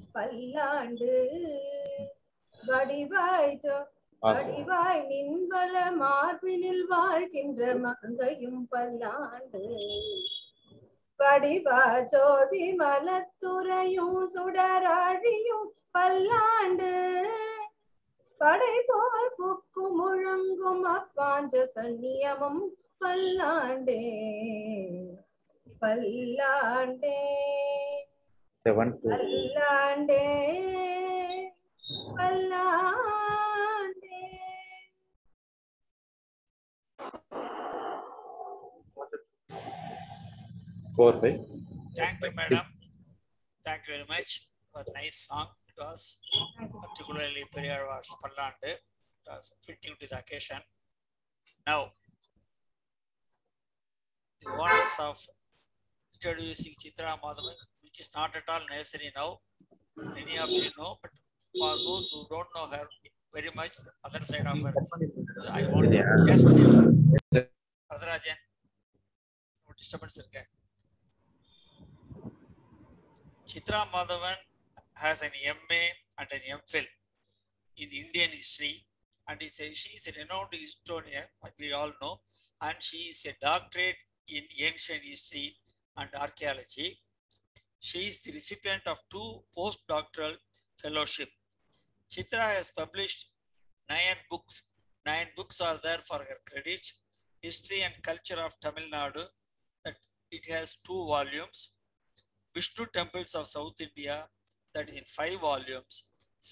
பல்லாண்டு வடிவாய் வடிவாய் நின்பல மார்பினில் வாழ்கின்ற மங்கையும் பல்லாண்டு வடிவா ஜோதி மலத்துறையும் சுடராழியும் பல்லாண்டு படை போல் புக்கு முழங்கும் அப்பாஞ்ச சன்னியமும் பல்லாண்டே பல்லாண்டே பல்லாண்டே பல்லாண்டே. Thank you, madam. Thank you very much for a nice song. It was particularly Periyar was Pallandu. It was fitting to the occasion. Now, the honors of introducing Chitra Madhavan, which is not at all necessary now. Many of you know, but for those who don't know her very much, the other side of her, so I want to just Radharajan, disturbance again. Chitra Madhavan has an MA and an MPhil in Indian history, and she is a renowned historian, we all know, and she is a doctorate in ancient history and archaeology. She is the recipient of 2 postdoctoral fellowships. Chitra has published 9 books. 9 books are there for her credit. History and Culture of Tamil Nadu, that it has 2 volumes. Vishnu Temples of South India, that is in 5 volumes.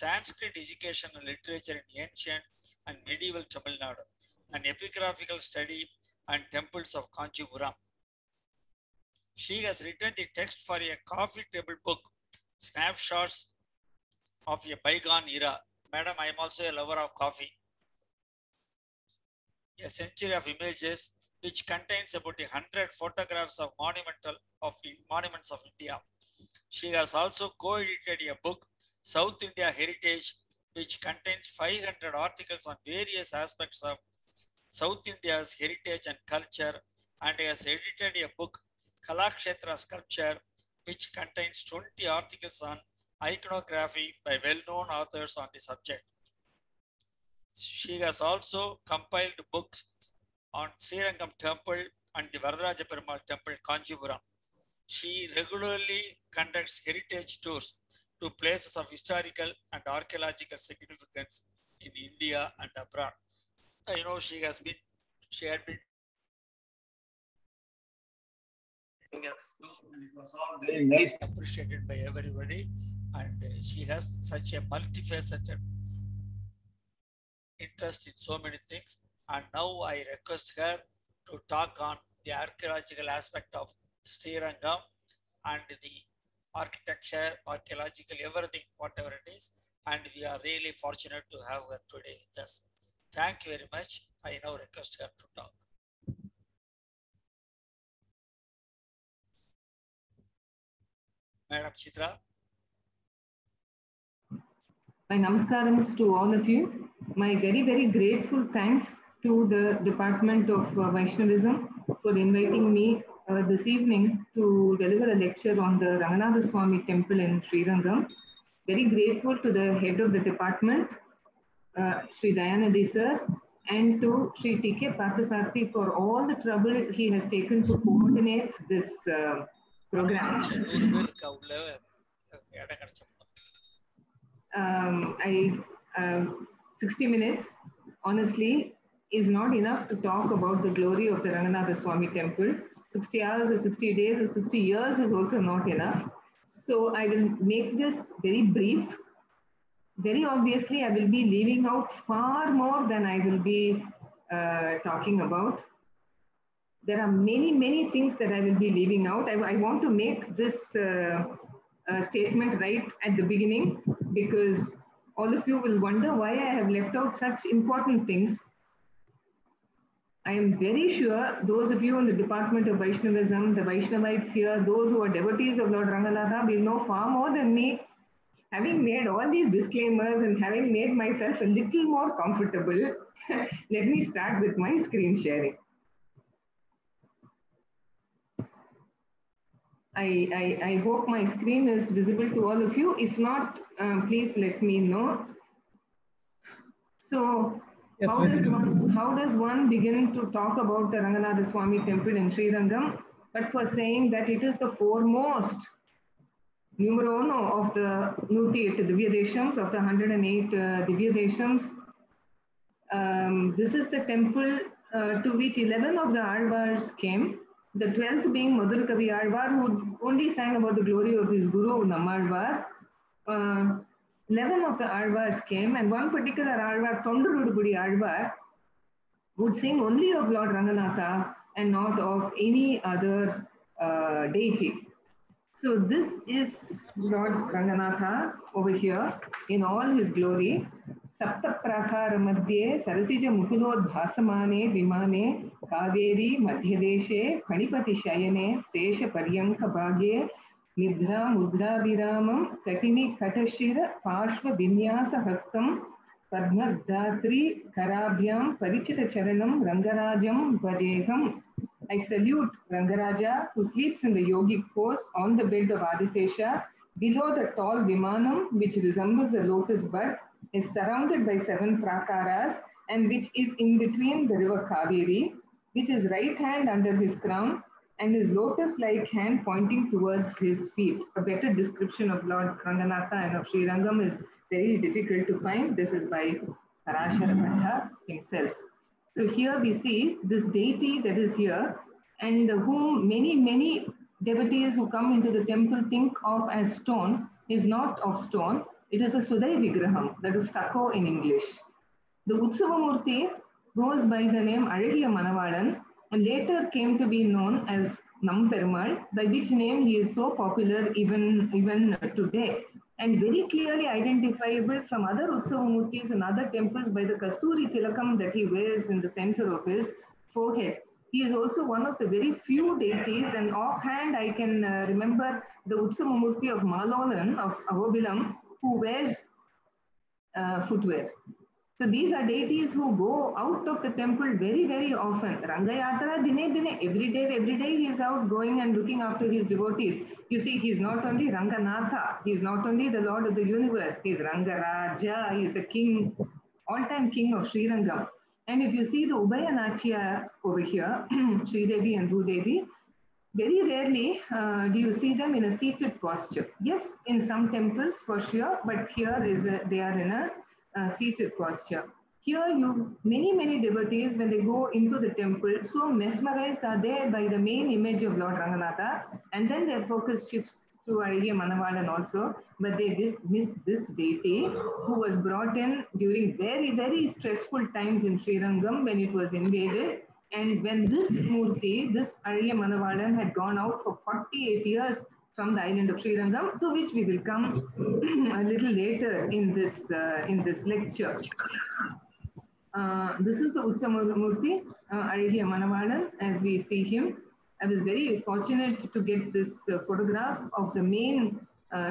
Sanskrit Education and Literature in Ancient and Medieval Tamil Nadu, an epigraphical study and Temples of Kanchipuram. She has written the text for a coffee table book, Snapshots of a Bygone Era. Madam, I am also a lover of coffee. A century of images, which contains about 100 photographs of monuments of India. She has also co-edited a book, South India Heritage, which contains 500 articles on various aspects of South India's heritage and culture, and has edited a book, Kalakshetra Sculpture, which contains 20 articles on iconography by well-known authors on the subject. She has also compiled books on Srirangam Temple and the Varadaraja Perumal Temple, Kanchipuram. She regularly conducts heritage tours to places of historical and archaeological significance in India and abroad. I know she had been it was all very nice, appreciated by everybody, and she has such a multifaceted interest in so many things. And now I request her to talk on the archaeological aspect of Srirangam and the architecture, archaeological, everything, whatever it is. And we are really fortunate to have her today with us. Thank you very much. I now request her to talk. Madam Chitra. My namaskarams to all of you. My very, very grateful thanks to the Department of Vaishnavism for inviting me this evening to deliver a lecture on the Ranganatha Swami Temple in Srirangam. Very grateful to the head of the department, Sri Dayanadi sir, and to Sri T.K. Parthasarathy for all the trouble he has taken to coordinate this program. 60 minutes, honestly, is not enough to talk about the glory of the Ranganatha Swami Temple. 60 hours or 60 days or 60 years is also not enough. So I will make this very brief. Very obviously, I will be leaving out far more than I will be talking about. There are many, many things that I will be leaving out. I want to make this statement right at the beginning, because all of you will wonder why I have left out such important things. I am very sure those of you in the Department of Vaishnavism, the Vaishnavites here, those who are devotees of Lord Ranganatha will know far more than me. Having made all these disclaimers and having made myself a little more comfortable, let me start with my screen sharing. I hope my screen is visible to all of you. If not, please let me know. So Yes, how does one begin to talk about the Ranganatha Swami temple in Srirangam, but for saying that it is the foremost numero uno of the 108 Divya Deshams, of the 108 Divya Deshams. This is the temple to which 11 of the Alvars came, the 12th being Madhur Kavi Alvar, who only sang about the glory of his guru, Nammalvar. 11 of the Alvars came, and one particular Alvar, Thondarudugudi Alvar, would sing only of Lord Ranganatha and not of any other deity. So this is Lord Ranganatha over here in all his glory. Sapta Prakara Madhye Sarasija Mukunod Bhasamane Vimane Kaveri Madhyadeshe Phanipati Shayane Sesha Paryanka Bhagye Nidra Mudra Viramam Katini Katashira Pashva Vinyasa Hastam Padmadhatri Karabhyam Parichita Charanam Rangarajam Vajeham. I salute Rangaraja, who sleeps in the yogic pose on the bed of Adisesha, below the tall Vimanam, which resembles a lotus bud, is surrounded by 7 prakaras, and which is in between the river Kaveri, with his right hand under his crown and his lotus-like hand pointing towards his feet. A better description of Lord Ranganatha and of Srirangam is very difficult to find. This is by Parashara Bhatta himself. So here we see this deity that is here, and whom many devotees who come into the temple think of as stone is not of stone. It is a Sudai Vigraham, that is stucco in English. The Utsavamurti goes by the name Azhagiya Manavalan and later came to be known as Namperumal, by which name he is so popular even today, and very clearly identifiable from other Utsavamurtis and other temples by the Kasturi Tilakam that he wears in the center of his forehead. He is also one of the very few deities, and offhand I can remember the Utsavamurti of Malolan of Ahobilam, who wears footwear. So these are deities who go out of the temple very often. Rangayatra dine, every day he is out going and looking after his devotees. You see, he is not only Ranganatha, he is not only the Lord of the universe, he is Rangaraja, he is the king, all-time king of Srirangam. And if you see the Ubaya Nachya over here, Sridevi and Bhudevi, very rarely do you see them in a seated posture. Yes, in some temples for sure, but here they are in a seated posture. Here many devotees, when they go into the temple, so mesmerized are they by the main image of Lord Ranganatha, and then their focus shifts to Azhagiya Manavalan also, but they miss this deity who was brought in during very stressful times in Srirangam when it was invaded. And when this Murti, this Azhagiya Manavalan, had gone out for 48 years from the island of Srirangam, to which we will come a little later in this lecture. This is the Utsavamurti, Azhagiya Manavalan, as we see him. I was very fortunate to get this photograph of the main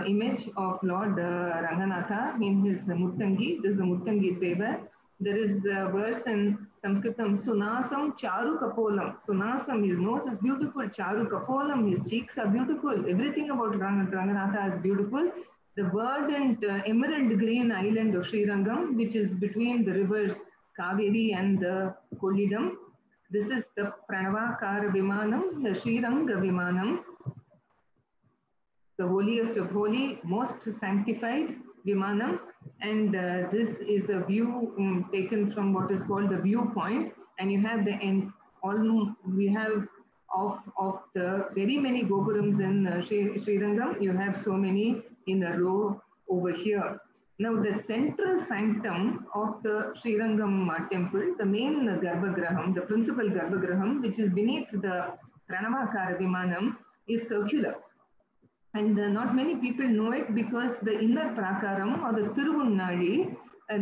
image of Lord Ranganatha in his Muttangi. This is the Muttangi Seva. There is a verse in Sanskritam, Sunasam Charu Kapolam. Sunasam, his nose is beautiful. Charu Kapolam, his cheeks are beautiful. Everything about Ranganatha is beautiful. The verdant emerald green island of Srirangam, which is between the rivers Kaveri and the Kollidam. This is the Pranavakara Vimanam, the Sriranga Vimanam, the holiest of holy, most sanctified Vimanam. And this is a view taken from what is called the viewpoint. And you have the end, we have of the very many Gopurams in Srirangam, you have so many in a row over here. Now the central sanctum of the Srirangam temple, the main Garbhagraham, the principal Garbhagraham, which is beneath the Pranavakara Vimanam, is circular. And not many people know it because the inner prakaram or the Tiruvunnali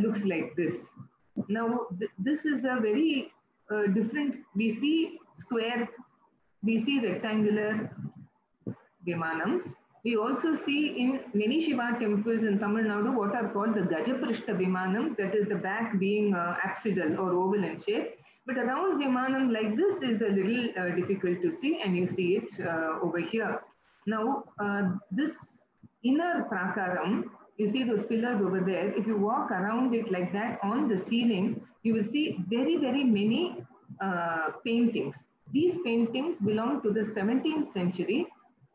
looks like this. Now, this is a very different, we see square, we see rectangular Vimanams. We also see in many Shiva temples in Tamil Nadu what are called the Gajaprishta Vimanams, that is the back being apsidal or oval in shape. But a round Vimanam like this is a little difficult to see, and you see it over here. Now, this inner prakaram, you see those pillars over there. If you walk around it like that on the ceiling, you will see very, very many paintings. These paintings belong to the 17th century,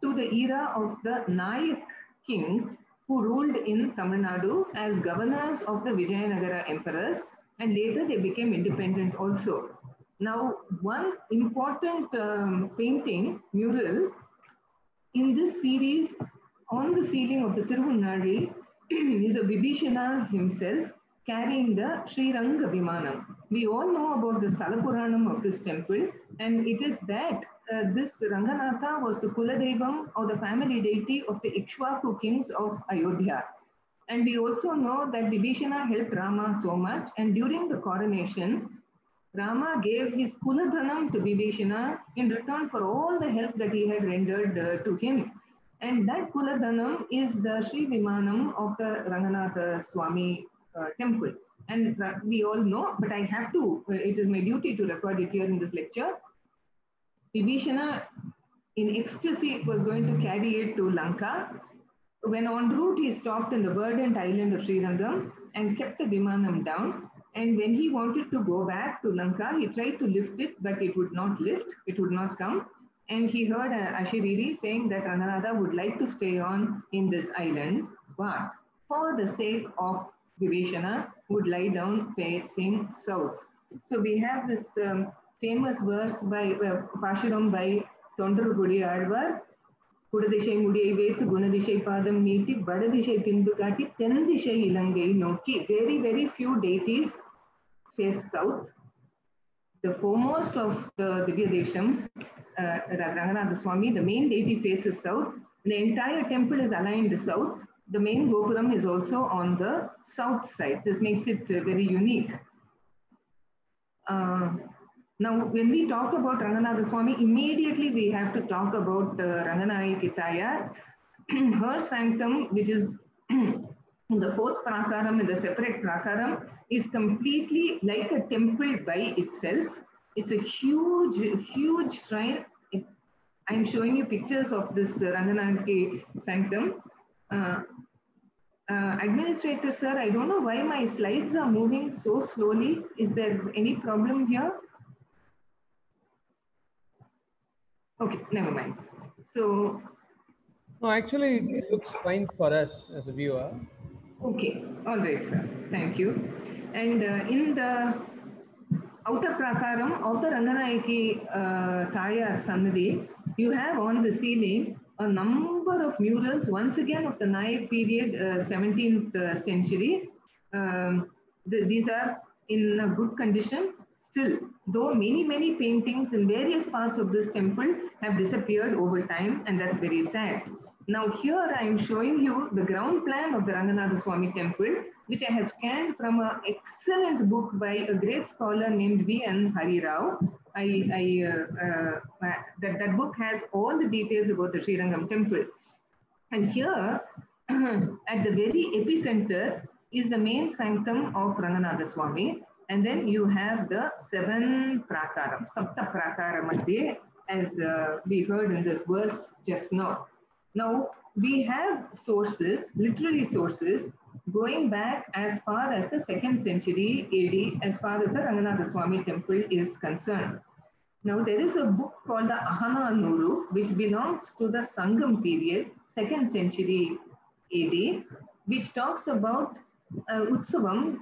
to the era of the Nayak kings who ruled in Tamil Nadu as governors of the Vijayanagara emperors, and later they became independent also. Now, one important painting, mural, in this series, on the ceiling of the Tiruvunari is a Vibhishana himself carrying the Sri Ranga Vimanam. We all know about the Sthala Puranam of this temple, and it is that this Ranganatha was the Kuladevam or the family deity of the Ikshvaku kings of Ayodhya. And we also know that Vibhishana helped Rama so much, and during the coronation, Rama gave his Kuladhanam to Vibhishana in return for all the help that he had rendered to him. And that Kuladhanam is the Sri Vimanam of the Ranganatha Swami temple. And we all know, but I have to, it is my duty to record it here in this lecture. Vibhishana, in ecstasy, was going to carry it to Lanka. When en route, he stopped in the verdant island of Srirangam and kept the Vimanam down. And when he wanted to go back to Lanka, he tried to lift it, but it would not lift, it would not come. And he heard Ashiriri saying that Ranganatha would like to stay on in this island, but for the sake of Vibhishana, would lie down facing south. So we have this famous verse by Pashuram by Thondarugudi Alvar, Kudadishai Mudiyai Vetu Gunadishai Padam Niti, Badadishai Pindu Kati, Tendishai Ilangai Noki. Very, very few deities face south. The foremost of the Divya Deshams, Ranganatha Swami, the main deity faces south. The entire temple is aligned south. The main Gopuram is also on the south side. This makes it very unique. Now, when we talk about Ranganatha Swami, immediately we have to talk about Ranganayaki Thayar. Her sanctum, which is in the fourth prakaram, in the separate prakaram, is completely like a temple by itself. It's a huge, huge shrine. I'm showing you pictures of this Ranganayaki sanctum. Administrator sir, I don't know why my slides are moving so slowly. Is there any problem here? Okay, never mind. So, no, actually, it looks fine for us as a viewer. Okay, all right, sir. Thank you. And in the outer prakaram of the Ranganayaki Thayar Sannadhi, you have on the ceiling a number of murals, once again of the Nayak period, 17th century. These are in a good condition still, though many paintings in various parts of this temple have disappeared over time, and that's very sad. Now here I am showing you the ground plan of the Ranganatha Swami temple, which I have scanned from an excellent book by a great scholar named V.N. Hari Rao. That book has all the details about the Srirangam temple. And here, at the very epicenter, is the main sanctum of Ranganatha Swami. And then you have the 7 prakaram, Sapta prakara madhye, as we heard in this verse just now. Now, we have sources, literary sources, going back as far as the 2nd century AD, as far as the Ranganatha Swami temple is concerned. Now, there is a book called the Ahana Nuru, which belongs to the Sangam period, 2nd century AD, which talks about Utsavam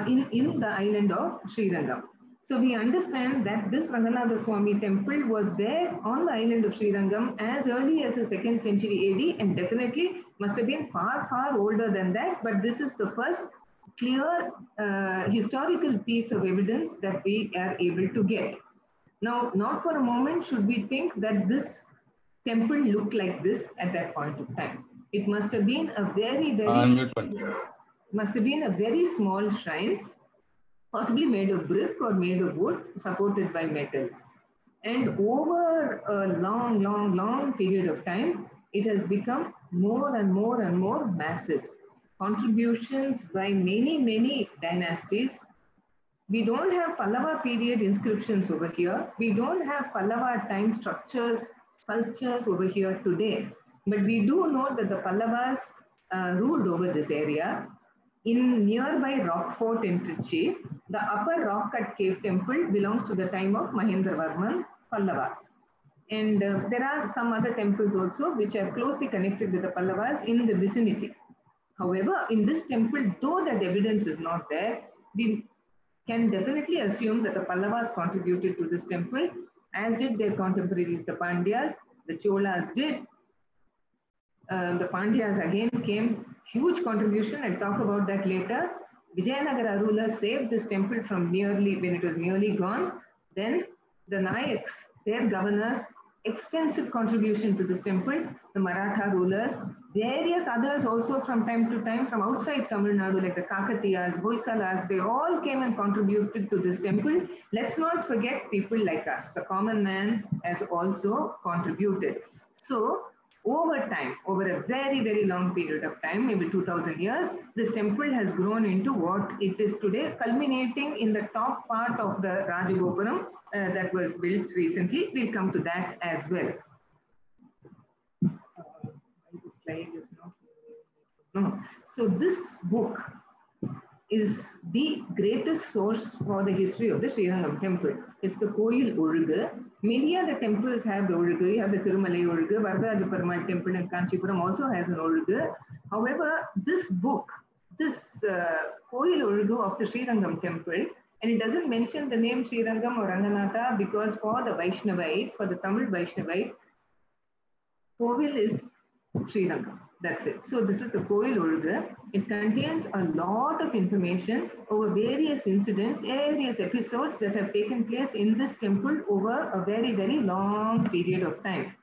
in the island of Srirangam. So we understand that this Ranganatha Swami temple was there on the island of Srirangam as early as the 2nd century AD, and definitely must have been far older than that. But this is the first clear historical piece of evidence that we are able to get. Now, not for a moment should we think that this temple looked like this at that point of time. It must have been a very small shrine, possibly made of brick or made of wood, supported by metal. And over a long period of time, it has become more and more massive. Contributions by many dynasties. We don't have Pallava period inscriptions over here. We don't have Pallava time structures sculptures over here today. But we do know that the Pallavas ruled over this area. In nearby rock fort in Trichy, the upper rock cut cave temple belongs to the time of Mahendravarman Pallava. And there are some other temples also which are closely connected with the Pallavas in the vicinity. However, in this temple, though that evidence is not there, we can definitely assume that the Pallavas contributed to this temple, as did their contemporaries, the Pandyas, the Cholas did. The Pandyas again came, huge contribution. I'll talk about that later. Vijayanagara rulers saved this temple from when it was nearly gone. Then the Nayaks, their governors, extensive contribution to this temple. The Maratha rulers, various others also from time to time from outside Tamil Nadu, like the Kakatiyas, Hoysalas, they all came and contributed to this temple. Let's not forget people like us. The common man has also contributed. So over time, over a very, very long period of time, maybe 2000 years, this temple has grown into what it is today, culminating in the top part of the Rajagopuram that was built recently. We'll come to that as well. The slide is not. No. So this book is the greatest source for the history of the Srirangam temple. It's the Koil Olugu. Many other temples have the Olugu. You have the Tirumalai Olugu. Varadaraja Perumal temple in Kanchipuram also has an Olugu. However, this book, this Koil Olugu of the Srirangam temple, and it doesn't mention the name Srirangam or Ranganatha because for the Vaishnavite, for the Tamil Vaishnavite, Kovil is Srirangam. That's it. So this is the Koil Olugu. It contains a lot of information over various incidents, various episodes that have taken place in this temple over a very, very long period of time.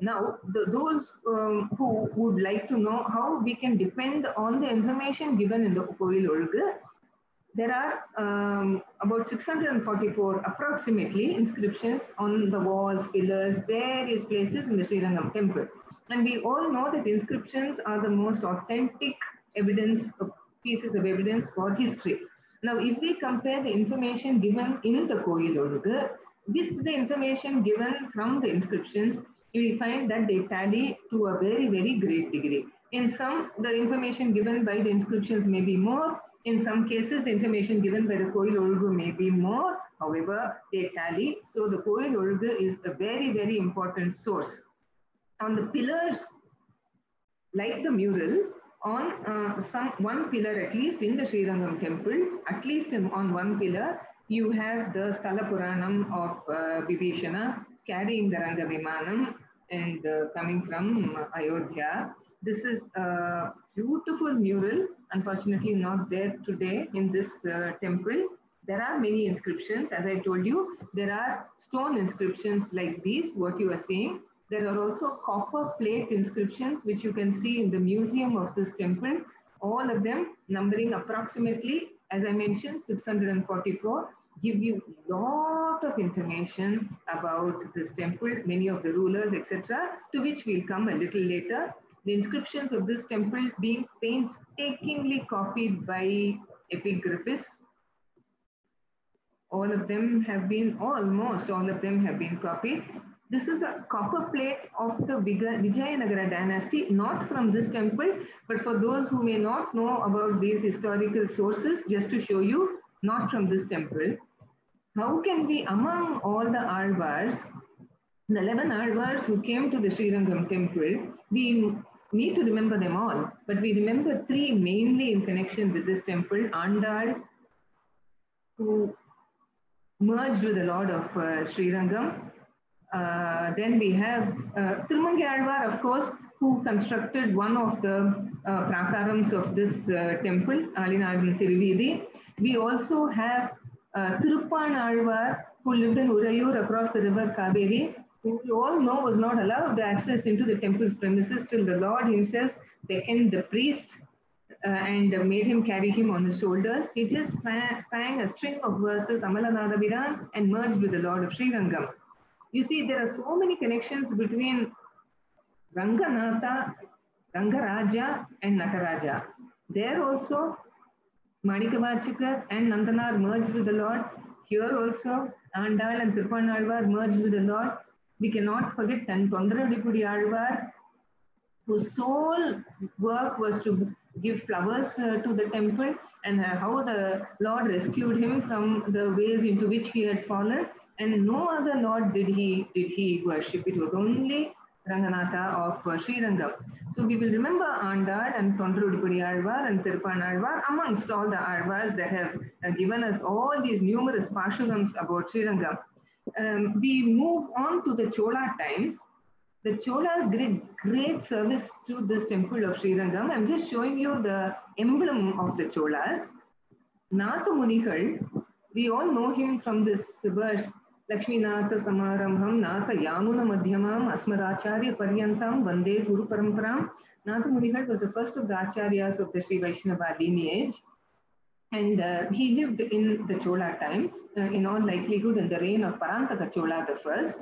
Now, those who would like to know how we can depend on the information given in the Koil Olugu, there are about 644 approximately inscriptions on the walls, pillars, various places in the Srirangam temple. And we all know that inscriptions are the most authentic evidence, pieces of evidence for history. Now, if we compare the information given in the Koil Olugu with the information given from the inscriptions, we find that they tally to a very, very great degree. In some, the information given by the inscriptions may be more. In some cases, the information given by the Koil Olugu may be more. However, they tally. So the Koil Olugu is a very, very important source. On the pillars, like the mural, on one pillar at least in the Srirangam temple, at least on one pillar, you have the Sthala Puranam of Vibhishana carrying the Ranga Vimanam and coming from Ayodhya. This is a beautiful mural, unfortunately not there today in this temple. There are many inscriptions. As I told you, there are stone inscriptions like these, what you are seeing. There are also copper plate inscriptions, which you can see in the museum of this temple. All of them numbering approximately, as I mentioned, 644, give you a lot of information about this temple, many of the rulers, etc., to which we'll come a little later. The inscriptions of this temple being painstakingly copied by epigraphists. All of them have been, almost all of them have been copied. This is a copper plate of the Vijayanagara dynasty, not from this temple, but for those who may not know about these historical sources, just to show you, not from this temple. How can we, among all the Alvars, the 11 Alvars who came to the Srirangam temple, we need to remember them all, but we remember three mainly in connection with this temple. Andal, who merged with the Lord of Srirangam. Then we have Thirumangai Alvar, of course, who constructed one of the prakarams of this temple, Alinadan Tiruvidi. We also have Tiruppan Alvar, who lived in Urayur across the river Kaveri, who we all know was not allowed access into the temple's premises till the Lord himself beckoned the priest and made him carry him on his shoulders. He just sang a string of verses, Amalanadaviran, and merged with the Lord of Srirangam. You see, there are so many connections between Ranganatha, Rangaraja, and Nataraja. There also, Manikavachikar and Nandanar merged with the Lord. Here also, Andal and Tiruppan Alvar merged with the Lord. We cannot forget Tondradipudi Alvar, whose sole work was to give flowers to the temple, and how the Lord rescued him from the ways into which he had fallen. And no other Lord did he worship. It was only Ranganatha of Srirangam. So we will remember Andad and Tondradipudi Alvar and Tirpan Alvar amongst all the Alvars that have given us all these numerous Pashurams about Srirangam. We move on to the Chola times. The Cholas did great service to this temple of Srirangam. I'm just showing you the emblem of the Cholas. Natha Munigal, we all know him from this verse, Lakshmi Natha Samarambham, Natha Yamuna Madhyamam, Asmaracharya Paryantam, Vande Guru Paramparam. Natha Munigal was the first of the Acharyas of the Sri Vaishnava lineage. And he lived in the Chola times, in all likelihood in the reign of Parantaka Chola the first.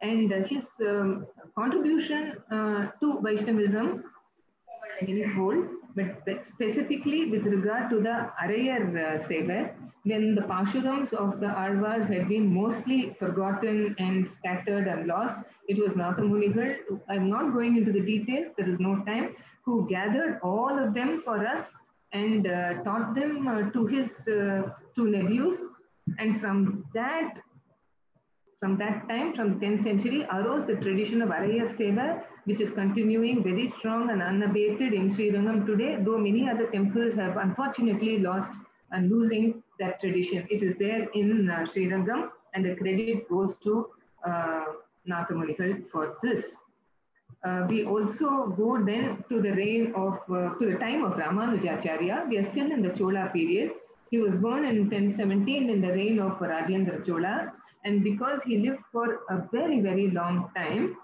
And his contribution to Vaishnavism manifold, but specifically with regard to the Arayar Seva, when the Pashurams of the Alvars had been mostly forgotten and scattered and lost, it was Natha Munigal, I'm not going into the details, there is no time, who gathered all of them for us and taught them to his two nephews. And from that time, from the 10th century, arose the tradition of Arayar Seva, which is continuing very strong and unabated in Srirangam today, though many other temples have unfortunately lost and losing that tradition. It is there in Srirangam, and the credit goes to Natha Munigal for this. We also go then to the reign of, to the time of Ramanujacharya. We are still in the Chola period. He was born in 1017 in the reign of Rajendra Chola. And because he lived for a very, very long time,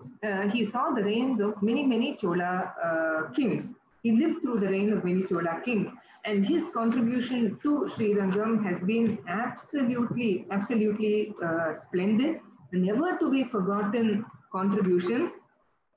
he saw the reigns of many Chola kings. He lived through the reign of many Chola kings. And his contribution to Srirangam has been absolutely splendid, never to be forgotten contribution.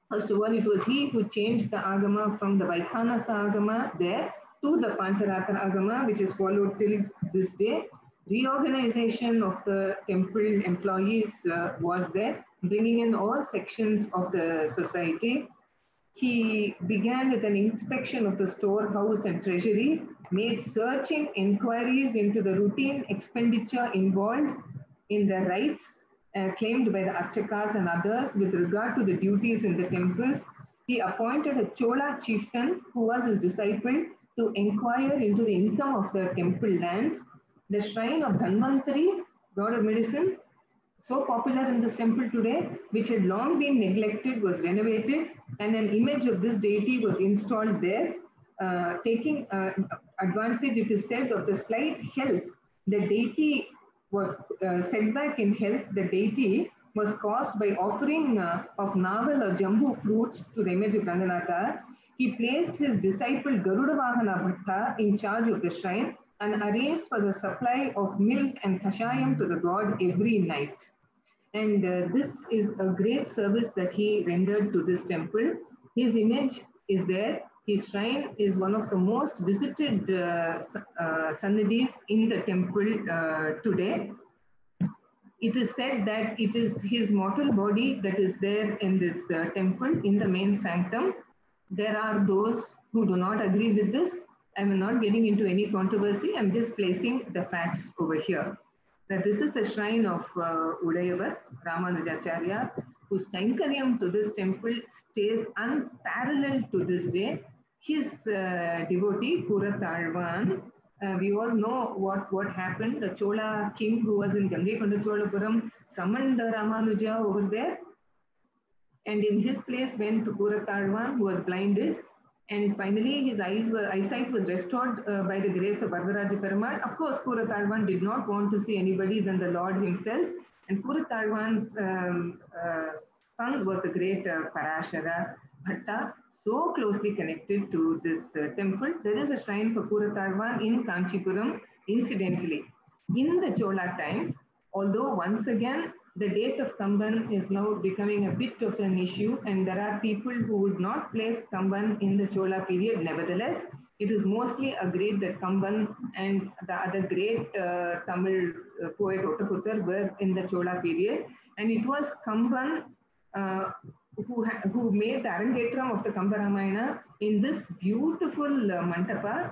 First of all, it was he who changed the Agama from the Vaikhanasa Agama there to the Pancharatra Agama, which is followed till this day. Reorganization of the temple employees was there, bringing in all sections of the society. He began with an inspection of the storehouse and treasury, made searching inquiries into the routine expenditure involved in the rites claimed by the Archakas and others with regard to the duties in the temples. He appointed a Chola chieftain who was his disciple to inquire into the income of the temple lands. The shrine of Dhanvantari, god of medicine, so popular in this temple today, which had long been neglected, was renovated, and an image of this deity was installed there, taking advantage, it is said, of the slight health. The deity was set back in health. The deity was caused by offering of navel or jambu fruits to the image of Ranganatha. He placed his disciple Garuda Vahana Bhatta in charge of the shrine and arranged for the supply of milk and kashayam to the god every night. And this is a great service that he rendered to this temple. His image is there. His shrine is one of the most visited sannidhis in the temple today. It is said that it is his mortal body that is there in this temple in the main sanctum. There are those who do not agree with this. I'm not getting into any controversy. I'm just placing the facts over here. That this is the shrine of Udayavar, Ramanujacharya, whose Kainkariam to this temple stays unparalleled to this day. His devotee, Puratalvan, we all know what happened. The Chola king who was in Gangaikonda Cholapuram summoned Ramanuja over there. And in his place went Puratalvan, who was blinded. And finally, his eyesight was restored by the grace of Vardaraja Perumal. Of course, Puratalvan did not want to see anybody than the Lord himself. And Puratalvan's son was the great Parashara Bhatta, so closely connected to this temple. There is a shrine for Puratalvan in Kanchipuram, incidentally. In the Chola times, although once again, the date of Kamban is now becoming a bit of an issue, and there are people who would not place Kamban in the Chola period. Nevertheless, it is mostly agreed that Kamban and the other great Tamil poet Ottaputtar were in the Chola period. And it was Kamban who made the Arangetram of the Kambaramayana in this beautiful Mantapa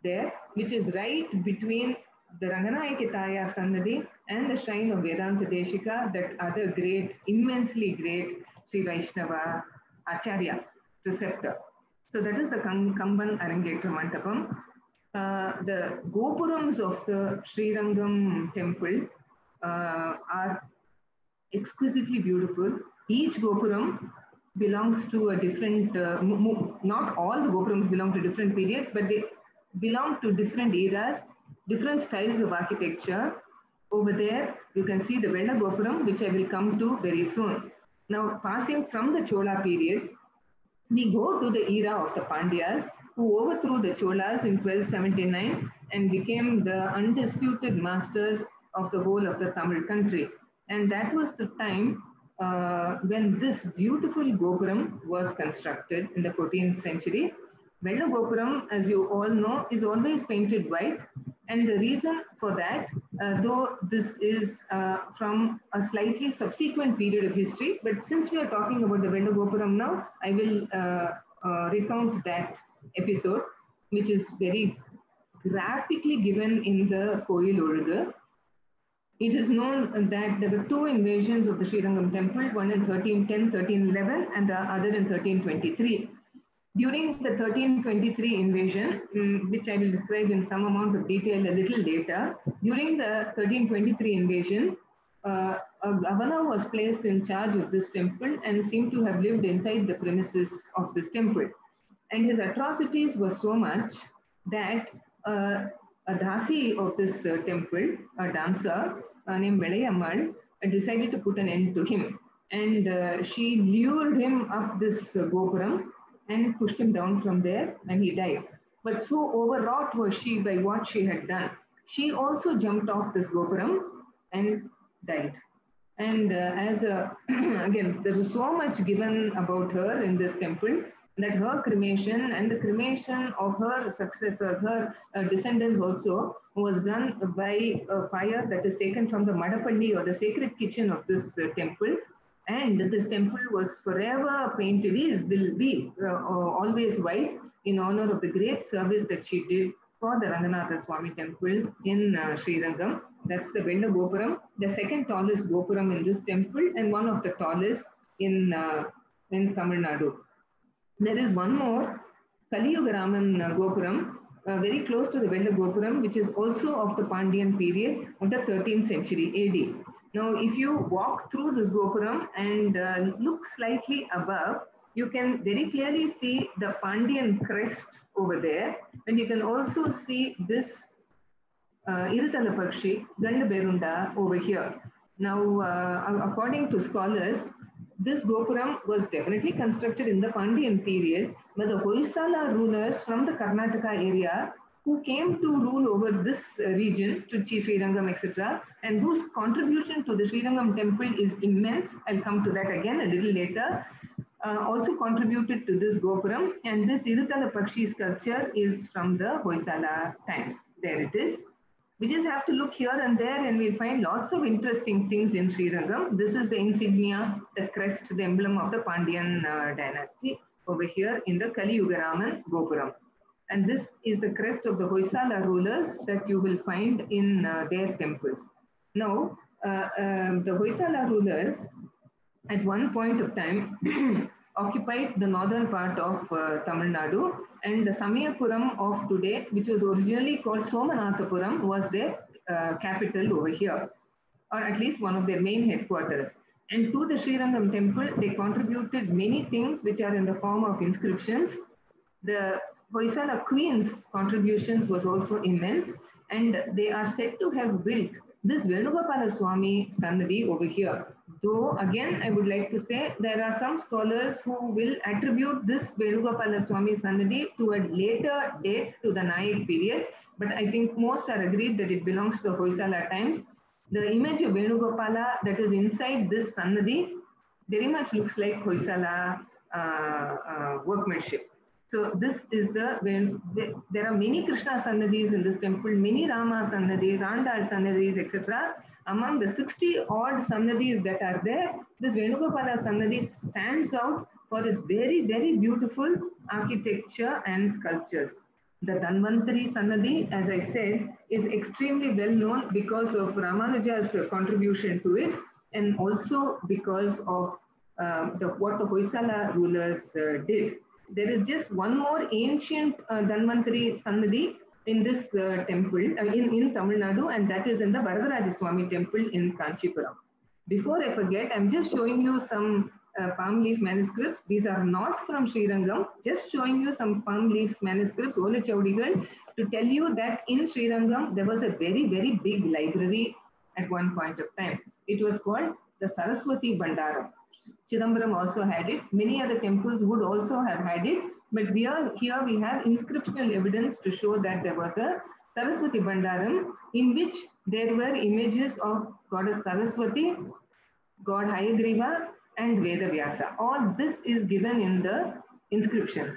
there, which is right between the Ranganayaki Tayar Sannadhi and the shrine of Vedanta Deshika, that other great, immensely great Sri Vaishnava Acharya, preceptor. So that is the Kamban Arangetra Mantapam. The Gopurams of the Sri Rangam temple are exquisitely beautiful. Each Gopuram belongs to a different, not all the Gopurams belong to different periods, but they belong to different eras, different styles of architecture. Over there, you can see the Vella Gopuram, which I will come to very soon. Now, passing from the Chola period, we go to the era of the Pandyas, who overthrew the Cholas in 1279 and became the undisputed masters of the whole of the Tamil country. And that was the time when this beautiful Gopuram was constructed in the 14th century. Vella Gopuram, as you all know, is always painted white. And the reason for that, though this is from a slightly subsequent period of history, but since we are talking about the Vella Gopuram now, I will recount that episode, which is very graphically given in the Koil Oluga. It is known that there were two invasions of the Sri Rangam temple, one in 1310, 1311, and the other in 1323. During the 1323 invasion, which I will describe in some amount of detail a little later, during the 1323 invasion, a governor was placed in charge of this temple and seemed to have lived inside the premises of this temple. And his atrocities were so much that a dasi of this temple, a dancer named Velayammal, decided to put an end to him. And she lured him up this Gopuram and pushed him down from there, and he died. But so overwrought was she by what she had done, she also jumped off this Gopuram and died. And again, there was so much given about her in this temple that her cremation and the cremation of her successors, her descendants also, was done by a fire that is taken from the Madapalli, or the sacred kitchen of this temple. And this temple was forever painted, will be always white, in honor of the great service that she did for the Ranganatha Swami temple in Sri Rangam. That's the Vella Gopuram, the second tallest Gopuram in this temple, and one of the tallest in Tamil Nadu. There is one more, Kaliyugaraman Gopuram, very close to the Vella Gopuram, which is also of the Pandyan period of the 13th century AD. Now, if you walk through this Gopuram and look slightly above, you can very clearly see the Pandyan crest over there. And you can also see this Iruthala Pakshi, Gandaberunda over here. Now, according to scholars, this Gopuram was definitely constructed in the Pandyan period, but the Hoysala rulers from the Karnataka area who came to rule over this region, Trichy, Sri Rangam, etc., and whose contribution to the Sri Rangam temple is immense. I'll come to that again a little later. Also contributed to this Gopuram, and this Iruthala Pakshi sculpture is from the Hoysala times. There it is. We just have to look here and there, and we'll find lots of interesting things in Sri Rangam. This is the insignia, the crest, the emblem of the Pandyan dynasty over here in the Kaliyugaraman Gopuram. And this is the crest of the Hoysala rulers that you will find in their temples. Now, the Hoysala rulers at one point of time occupied the northern part of Tamil Nadu, and the Samayapuram of today, which was originally called Somanathapuram, was their capital over here, or at least one of their main headquarters. And to the Sri Rangam temple, they contributed many things which are in the form of inscriptions. The Hoysala queen's contributions was also immense, and they are said to have built this Venugopala Swami Sannadhi over here. Though again, I would like to say there are some scholars who will attribute this Venugopala Swami Sannadhi to a later date, to the Nayak period, but I think most are agreed that it belongs to the Hoysala times. The image of Venugopala that is inside this Sannadhi very much looks like Hoysala workmanship. So this is there are many Krishna Sannadhis in this temple, many Rama Sannadhis, Andal Sannadhis, etc. Among the 60 odd Sannadhis that are there, this Venugopala Sannadhi stands out for its very, very beautiful architecture and sculptures. The Dhanvantari Sannadhi, as I said, is extremely well known because of Ramanuja's contribution to it, and also because of what the Hoysala rulers did. There is just one more ancient Dhanvantari Sannadhi in this temple, in Tamil Nadu, and that is in the Varadaraja Swami temple in Kanchipuram. Before I forget, I'm just showing you some palm leaf manuscripts. These are not from Srirangam, just showing you some palm leaf manuscripts, Ola Chaudigal, to tell you that in Srirangam, there was a very, very big library at one point of time. It was called the Saraswati Bhandaram. Chidambaram also had it. Many other temples would also have had it. But here we have inscriptional evidence to show that there was a Saraswati Bhandaram in which there were images of Goddess Saraswati, God Hayagriva, and Veda Vyasa. All this is given in the inscriptions.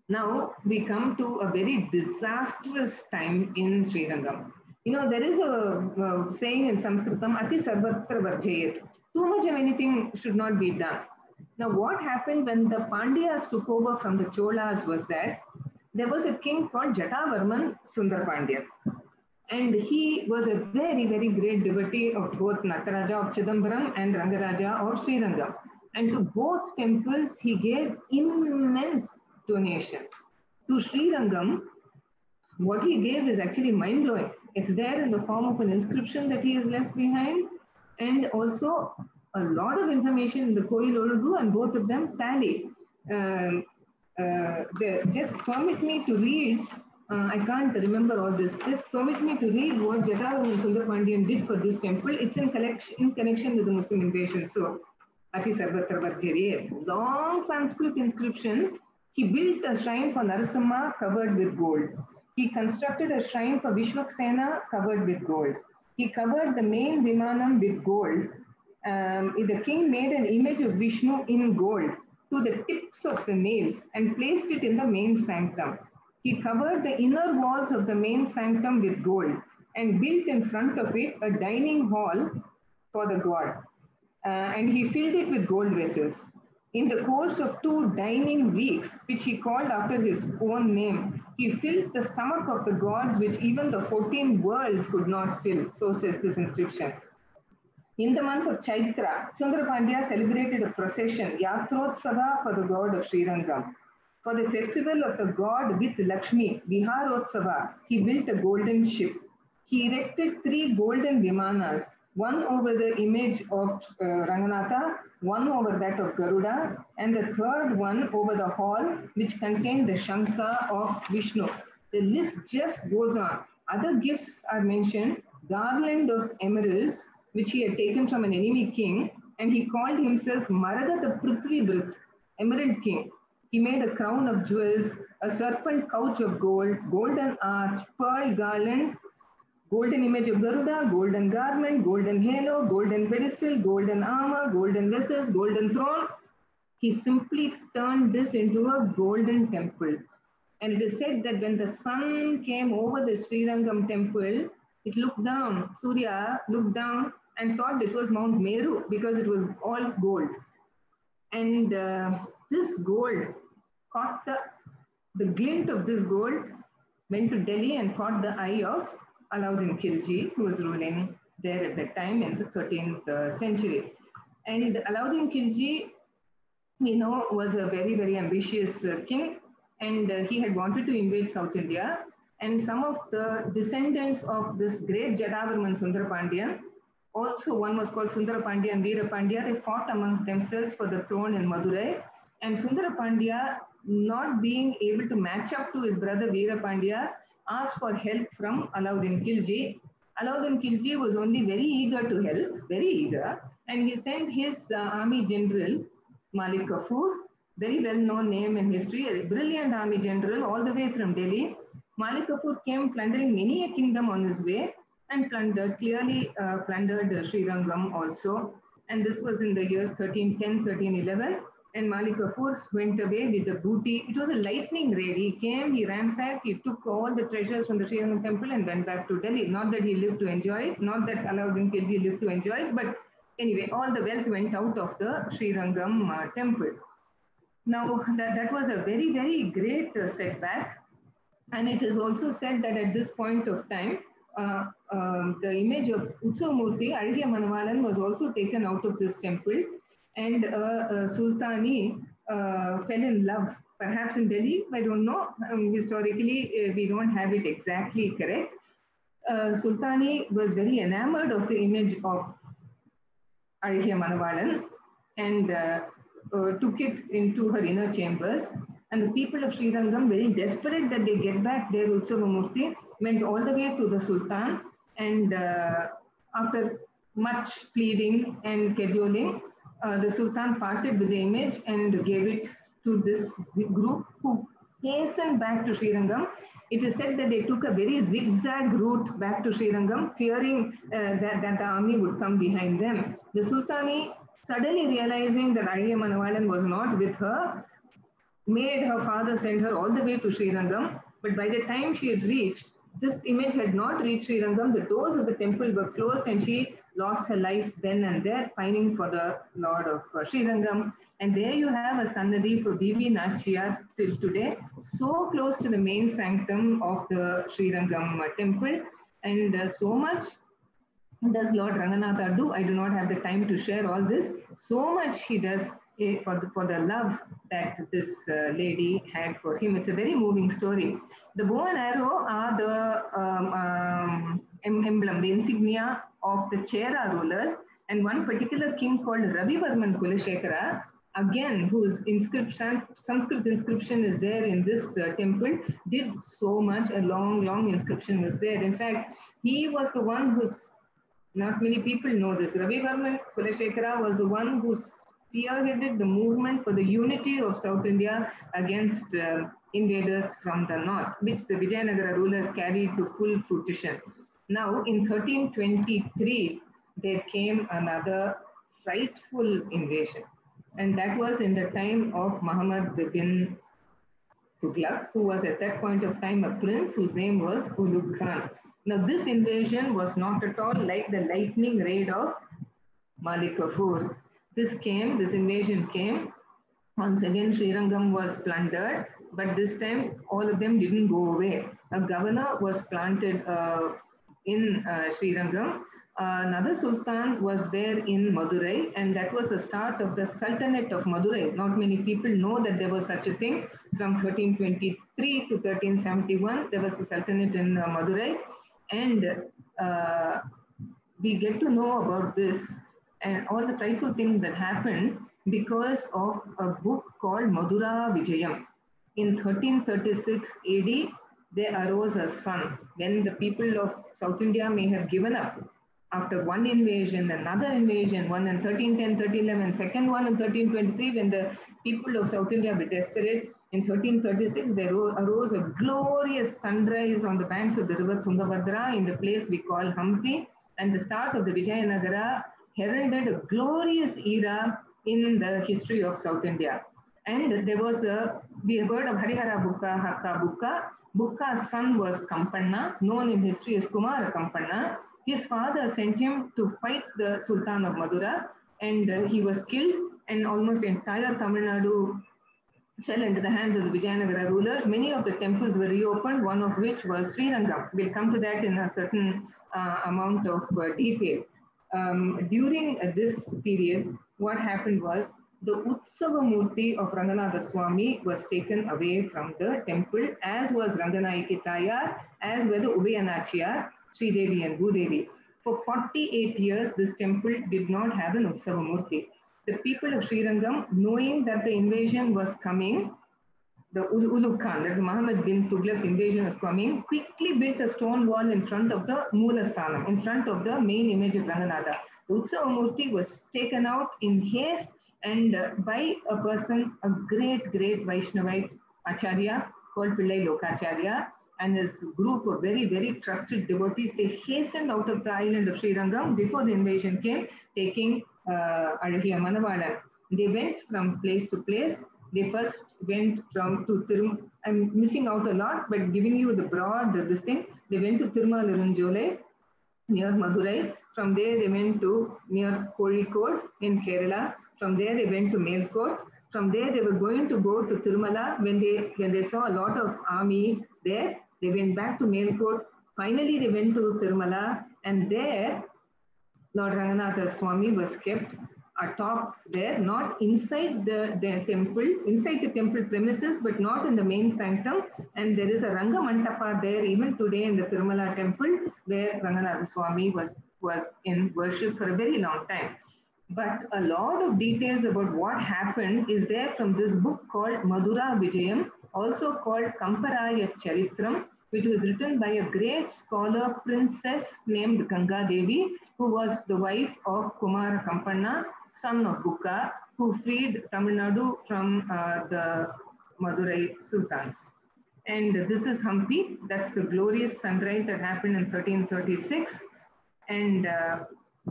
Now we come to a very disastrous time in Srirangam. You know, there is a saying in Sanskritam, Ati Sarvatra Varjayet. Too much of anything should not be done. Now, what happened when the Pandyas took over from the Cholas was that there was a king called Jatavarman Sundar Pandya. And he was a very, very great devotee of both Nataraja of Chidambaram and Rangaraja of Srirangam. And to both temples, he gave immense donations. To Srirangam, what he gave is actually mind-blowing. It's there in the form of an inscription that he has left behind, and also a lot of information in the Koil Olugu, and both of them tally. Just permit me to read, I can't remember all this, just permit me to read what Jatavarman Sundar Pandyan did for this temple. It's in connection with the Muslim invasion. So, Ati Sarvatra Varjayet, long Sanskrit inscription. He built a shrine for Narasimha covered with gold. He constructed a shrine for Vishwaksena covered with gold. He covered the main Vimanam with gold. The king made an image of Vishnu in gold to the tips of the nails and placed it in the main sanctum. He covered the inner walls of the main sanctum with gold and built in front of it a dining hall for the god. And he filled it with gold vessels. In the course of 2 dining weeks, which he called after his own name, he filled the stomach of the gods, which even the 14 worlds could not fill. So says this inscription. In the month of Chaitra, Sundar Pandya celebrated a procession, Yatrotsava, for the god of Srirangam. For the festival of the god with Lakshmi, Viharotsava, he built a golden ship. He erected 3 golden Vimanas, one over the image of Ranganatha, one over that of Garuda, and the third one over the hall which contained the Shankha of Vishnu. The list just goes on. Other gifts are mentioned, garland of emeralds, which he had taken from an enemy king, and he called himself Marada the Prithvi Brit, Emerald King. He made a crown of jewels, a serpent couch of gold, golden arch, pearl garland, golden image of Garuda, golden garment, golden halo, golden pedestal, golden armor, golden vessels, golden throne. He simply turned this into a golden temple. And it is said that when the sun came over the Srirangam temple, it looked down, Surya looked down and thought it was Mount Meru because it was all gold. And this gold caught the glint of this gold went to Delhi and caught the eye of Alauddin Khilji, who was ruling there at that time in the 13th century. And Alauddin Khilji, we know, was a very, very ambitious king, and he had wanted to invade South India. And some of the descendants of this great Jatavarman Sundar Pandyan, also one was called Sundara Pandya and Veera Pandya, they fought amongst themselves for the throne in Madurai. And Sundara Pandya, not being able to match up to his brother Veera Pandya, asked for help from Alauddin Khilji. Alauddin Khilji was only very eager to help, very eager, and he sent his army general, Malik Kafur, very well-known name in history, a brilliant army general all the way from Delhi. Malik Kafur came plundering many a kingdom on his way and plundered Srirangam also. And this was in the years 1310, 1311. And Malik Kafur went away with the booty. It was a lightning raid. He came, he ransacked, he took all the treasures from the Sri Rangam temple and went back to Delhi. Not that he lived to enjoy it, not that Alauddin Khilji lived to enjoy it, but anyway, all the wealth went out of the Sri Rangam temple. Now, that was a very, very great setback. And it is also said that at this point of time, the image of Utsav-Murthy, Azhagiya Manavalan, was also taken out of this temple. And Sultani fell in love, perhaps in Delhi, I don't know. Historically, we don't have it exactly correct. Sultani was very enamored of the image of Azhagiya Manavalan and took it into her inner chambers. And the people of Sri Rangam, very desperate that they get back their Utsava-Murthy, went all the way to the Sultan. And after much pleading and cajoling, the Sultan parted with the image and gave it to this group who hastened back to Sri Rangam. It is said that they took a very zigzag route back to Sri Rangam, fearing that the army would come behind them. The Sultani, suddenly realizing that Azhagiya Manavalan was not with her, made her father send her all the way to Sri Rangam. But by the time she had reached, this image had not reached Sri Rangam. The doors of the temple were closed and she lost her life then and there, pining for the Lord of Sri Rangam. And there you have a Sannadhi for Bibi Nachiyar till today, so close to the main sanctum of the Sri Rangam temple. And so much does Lord Ranganatha do. I do not have the time to share all this. So much he does for the love that this lady had for him. It's a very moving story. The bow and arrow are the emblem, the insignia of the Chera rulers, and one particular king called Ravivarman Kulashekara, again, whose Sanskrit inscription is there in this temple, did so much. A long, long inscription was there. In fact, he was the one who's, not many people know this, Ravivarman Kulashekara was the one who spearheaded the movement for the unity of South India against invaders from the north, which the Vijayanagara rulers carried to full fruition. Now, in 1323, there came another frightful invasion. And that was in the time of Muhammad bin Tughlaq, who was at that point of time a prince whose name was Ulugh Khan. Now, this invasion was not at all like the lightning raid of Malik Kafur. This invasion came. Once again, Sri Rangam was plundered, but this time all of them didn't go away. A governor was planted in Sri Rangam. Another sultan was there in Madurai, and that was the start of the Sultanate of Madurai. Not many people know that there was such a thing. From 1323 to 1371, there was a Sultanate in Madurai, and we get to know about this and all the frightful things that happened because of a book called Madura Vijayam. In 1336 AD, there arose a sun when the people of South India may have given up. After one invasion, another invasion, one in 1310, 1311, second one in 1323, when the people of South India were desperate, in 1336, there arose a glorious sunrise on the banks of the river Tungabhadra in the place we call Hampi, and the start of the Vijayanagara heralded a glorious era in the history of South India. And there was we have heard of Harihara Bukka, Hakka Bukka. Bukka's son was Kampanna, known in history as Kumara Kampanna. His father sent him to fight the Sultan of Madura, and he was killed, and almost entire Tamil Nadu fell into the hands of the Vijayanagara rulers. Many of the temples were reopened, one of which was Sri Rangam. We'll come to that in a certain amount of detail. During this period, what happened was the Utsava-Murthy of Ranganatha Swami was taken away from the temple, as was Ranganayaki Tayar, as were the Ubayanachiyar, Sri Devi and Bhudevi. For 48 years, this temple did not have an Utsava-Murthy. The people of Sri Rangam, knowing that the invasion was coming, the Ulugh Khan, that is Muhammad bin Tughlaq's invasion was coming, quickly built a stone wall in front of the Moolasthana, in front of the main image of Ranganatha. The Utsava-Murthy was taken out in haste and by a person, a great Vaishnavite Acharya called Pillai Lokacharya, and his group of very, very trusted devotees. They hastened out of the island of Sri Rangam before the invasion came, taking Azhagiya Manavalan. They went from place to place. They first went to I'm missing out a lot, but giving you the broad this thing. They went to Tirumalurunjole near Madurai. From there, they went to near Kozhikode in Kerala. From there, they went to Melkot. From there, they were going to go to Tirumala. When they saw a lot of army there, they went back to Melkot. Finally, they went to Tirumala, and there, Lord Ranganatha Swami was kept atop there, not inside the temple, inside the temple premises, but not in the main sanctum. And there is a Ranga Mantapa there even today in the Tirumala temple, where Ranganatha Swami was in worship for a very long time. But a lot of details about what happened is there from this book called Madura Vijayam, also called Kamparaya Charitram, which was written by a great scholar princess named Ganga Devi, who was the wife of Kumara Kampanna, son of Bukka, who freed Tamil Nadu from the Madurai Sultans. And this is Hampi. That's the glorious sunrise that happened in 1336. And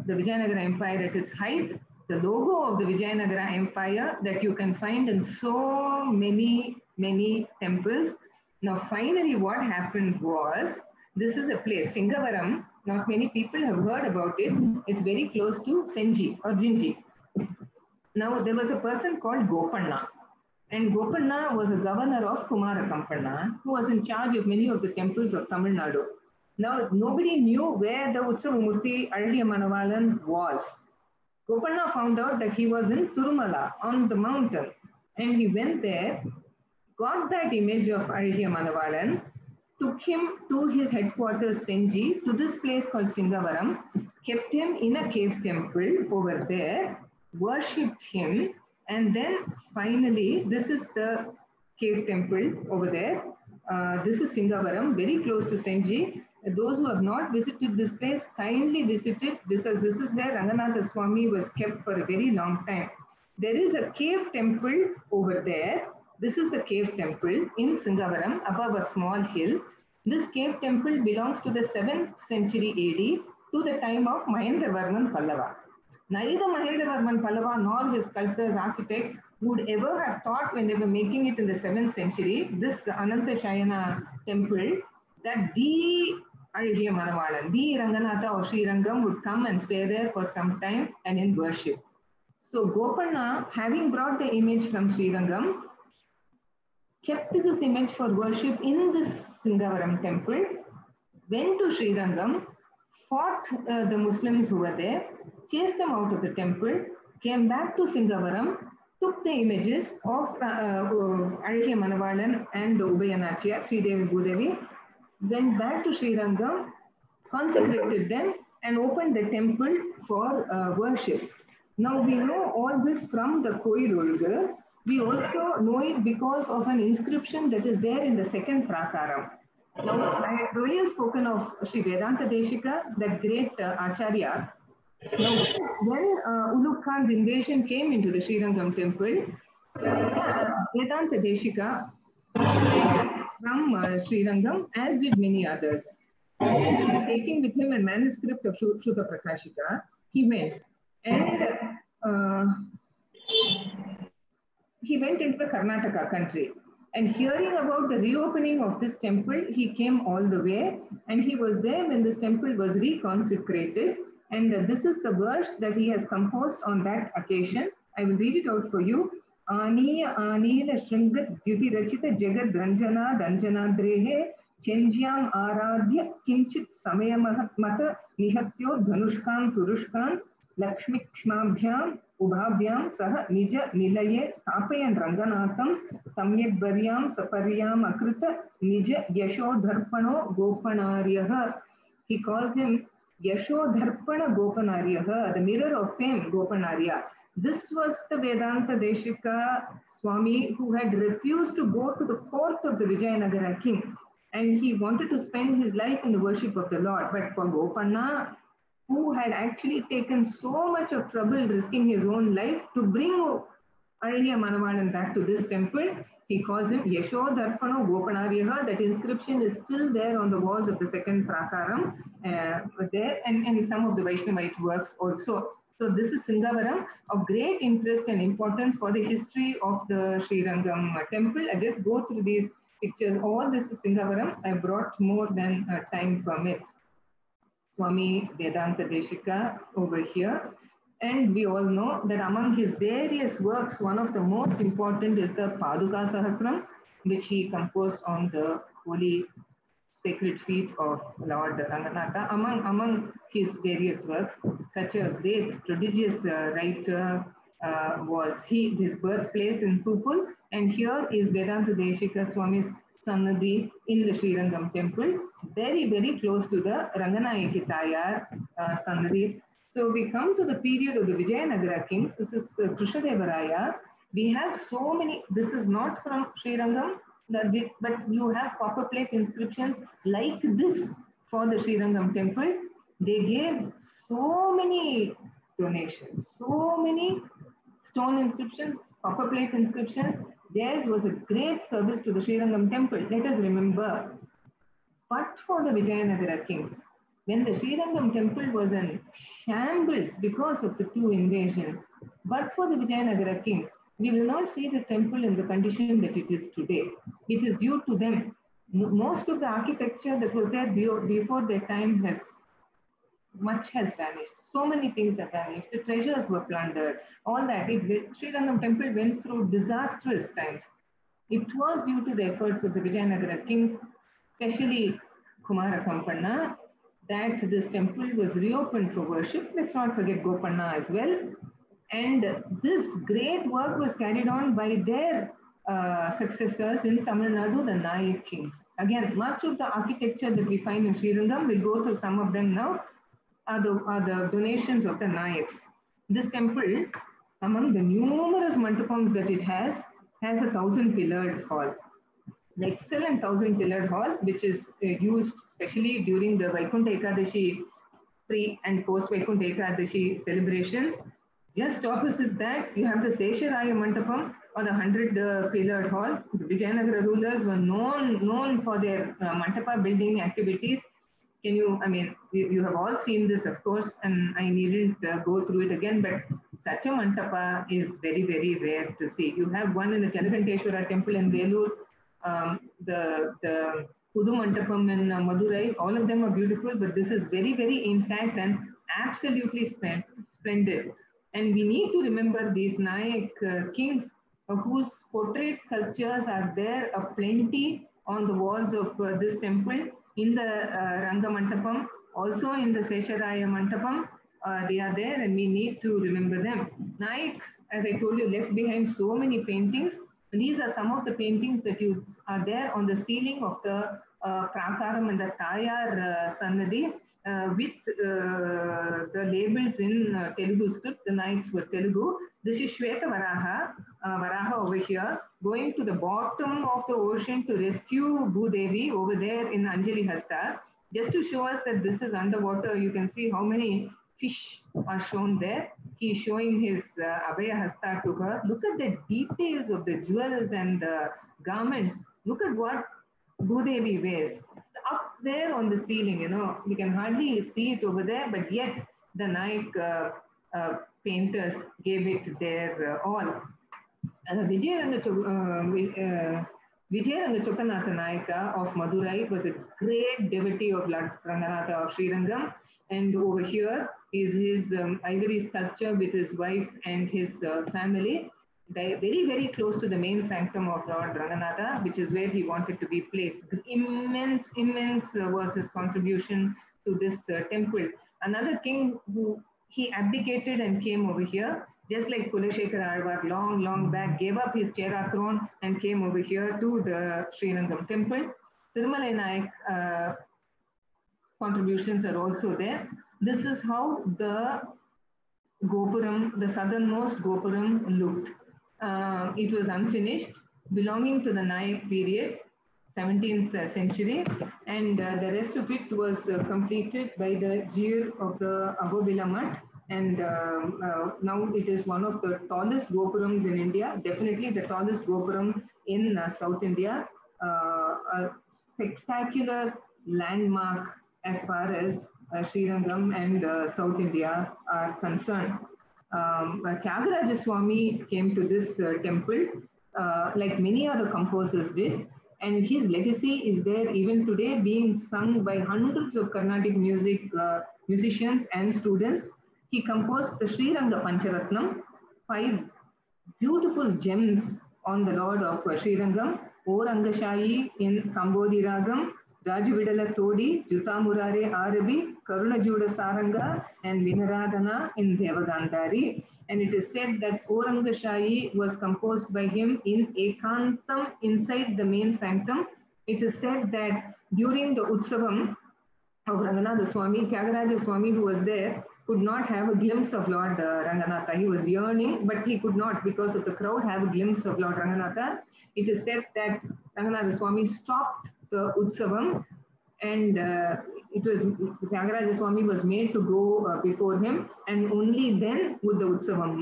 the Vijayanagara Empire at its height, the logo of the Vijayanagara Empire that you can find in so many temples. Now, finally, what happened was, this is a place, Singavaram. Not many people have heard about it. It's very close to Senji or Jinji. Now, there was a person called Gopanna. And Gopanna was a governor of Kumara Kampanna, who was in charge of many of the temples of Tamil Nadu. Now, nobody knew where the Utsavamurti Azhagya Manavalan was. Gopanna found out that he was in Tirumala on the mountain. And he went there, got that image of Azhagya Manavalan, took him to his headquarters, Senji, to this place called Singavaram, kept him in a cave temple over there, worshipped him, and then finally, this is the cave temple over there. This is Singavaram, very close to Senji. Those who have not visited this place, kindly visit it, because this is where Ranganatha Swami was kept for a very long time. There is a cave temple over there. This is the cave temple in Singavaram above a small hill. This cave temple belongs to the 7th century AD, to the time of Mahendravarman Pallava. Neither Mahendravarman Pallava nor his sculptors, architects would ever have thought when they were making it in the 7th century, this Ananta Shayana temple, that the Azhagya Manavalan, the Ranganatha or Sri Rangam would come and stay there for some time and in worship. So Gopanna, having brought the image from Sri Rangam, kept this image for worship in this Singavaram temple, went to Sri Rangam, fought the Muslims who were there, chased them out of the temple, came back to Singavaram, took the images of Azhagya Manavalan and Ubayanachya, Sri Devi Bhudevi, went back to Sri Rangam, consecrated them, and opened the temple for worship. Now we know all this from the Koilulgu. We also know it because of an inscription that is there in the second Prakaram. Now, I have earlier spoken of Sri Vedanta Deshika, that great Acharya. Now, when Ulugh Khan's invasion came into the Sri Rangam temple, Vedanta Deshika from Sri Rangam, as did many others. Taking with him a manuscript of Shuddha Prakashika, he went. And he went into the Karnataka country. And hearing about the reopening of this temple, he came all the way. And he was there when this temple was reconsecrated. And this is the verse that he has composed on that occasion. I will read it out for you. Aniya Anila Shringat Dyuti Rachita Jagad Ranjana Danjanadrehe Chenjyam Aradhya Kinchit Samaya Mata Nihatyo Dhanushkan Turushkan Lakshmi Kshmabhyam Ubhabhyam Saha Nija Nilaye Stapayan Ranganatham Samyak Baryam Saparyam Akrita Nija Yashodharpano Gopanaryaha. He calls him Yashodharpana Gopanaryaha, the mirror of fame, Gopanarya. This was the Vedanta Deshika Swami who had refused to go to the court of the Vijayanagara king, and he wanted to spend his life in the worship of the Lord. But for Gopanna, who had actually taken so much of trouble risking his own life to bring Azhagya Manavalan back to this temple, he calls him Yashodharpano Gopanaryaha. That inscription is still there on the walls of the second Prakaram there, and some of the Vaishnavite works also. So this is Singavaram, of great interest and importance for the history of the Srirangam temple. I just go through these pictures. All this is Singavaram. I brought more than time permits. Swami Vedanta Deshika over here. And we all know that among his various works, one of the most important is the Paduka Sahasram, which he composed on the holy sacred feet of Lord Ranganatha. Among his various works, such a great, prodigious writer was he. His birthplace in Tupul, and here is Vedanta Deshika Swami's Sannadhi in the Srirangam temple, very, very close to the Ranganayaki Tayar Sannadhi. So we come to the period of the Vijayanagara kings. This is Krishadevaraya. We have so many, this is not from Srirangam, but you have copper plate inscriptions like this for the Srirangam temple. They gave so many donations, so many stone inscriptions, copper plate inscriptions. Theirs was a great service to the Srirangam temple. Let us remember, but for the Vijayanagara kings, when the Srirangam temple was in shambles because of the two invasions, but for the Vijayanagara kings, we will not see the temple in the condition that it is today. It is due to them. Most of the architecture that was there before their time much has vanished. So many things have vanished. The treasures were plundered. All that. Srirangam temple went through disastrous times. It was due to the efforts of the Vijayanagara kings, especially Kumara Kampanna, that this temple was reopened for worship. Let's not forget Gopanna as well. And this great work was carried on by their successors in Tamil Nadu, the Nayak kings. Again, much of the architecture that we find in Srirangam, we'll go through some of them now, are the donations of the Nayaks. This temple, among the numerous mantapams that it has a 1,000-pillared hall. The excellent 1,000-pillared hall, which is used especially during the Vaikuntha Ekadashi pre and post Vaikuntha Ekadashi celebrations. Just opposite that, you have the Sesharaya Mantapam, or the 100-pillared hall. The Vijayanagara rulers were known for their Mantapa building activities. You have all seen this, of course, and I needn't go through it again, but such a Mantapa is very, very rare to see. You have one in the Chanakanteshwara temple in Velur, the Pudu Mantapam in Madurai. All of them are beautiful, but this is very, very intact and absolutely splendid. And we need to remember these Nayak kings whose portrait sculptures are there aplenty on the walls of this temple, in the Ranga Mantapam, also in the Sesharaya Mantapam. They are there and we need to remember them. Nayaks, as I told you, left behind so many paintings. And these are some of the paintings that are there on the ceiling of the Prakaram and the Tayar Sannadhi. With the labels in Telugu script. The Nayaks were Telugu. This is Shweta Varaha over here, going to the bottom of the ocean to rescue Bhudevi over there in Anjali Hasta. Just to show us that this is underwater, you can see how many fish are shown there. He is showing his Abhaya Hasta to her. Look at the details of the jewels and the garments. Look at what Bhudevi wears. It's up there on the ceiling, we can hardly see it over there, but yet the Nayak painters gave it their all. Vijayaranga Chokanatha Nayaka of Madurai was a great devotee of Lord Ranganatha of Srirangam, and over here is his ivory sculpture with his wife and his family. Very, very close to the main sanctum of Lord Ranganatha, which is where he wanted to be placed. Immense was his contribution to this temple. Another king who he abdicated and came over here, just like Kulashekara Alvar, long back, gave up his Chera throne and came over here to the Srirangam temple. Tirumalai Nayak contributions are also there. This is how the Gopuram, the southernmost Gopuram, looked. It was unfinished, belonging to the Nayak period, 17th century, and the rest of it was completed by the Jir of the Ahobila Mutt, and now it is one of the tallest Gopurams in India, definitely the tallest Gopuram in South India, a spectacular landmark as far as Srirangam and South India are concerned. Tyagaraja Swami came to this temple like many other composers did, and his legacy is there even today, being sung by hundreds of Carnatic musicians and students. He composed the Sriranga Pancharatnam, 5 beautiful gems on the Lord of Srirangam, O Rangashayi in Kambodi Ragam, Rajavidala Todi, Jutamurare Arabi, Karunajuda Saranga, and Vinaradana in Devagandhari. And it is said that O Rangashayi was composed by him in Ekantam inside the main sanctum. It is said that during the Utsavam of Ranganatha Swami, Tyagaraja Swami, who was there, could not have a glimpse of Lord Ranganatha. He was yearning, but he could not, because of the crowd, have a glimpse of Lord Ranganatha. It is said that Ranganatha Swami stopped the Utsavam, and Tyagaraja Swami was made to go before him, and only then would the Utsavam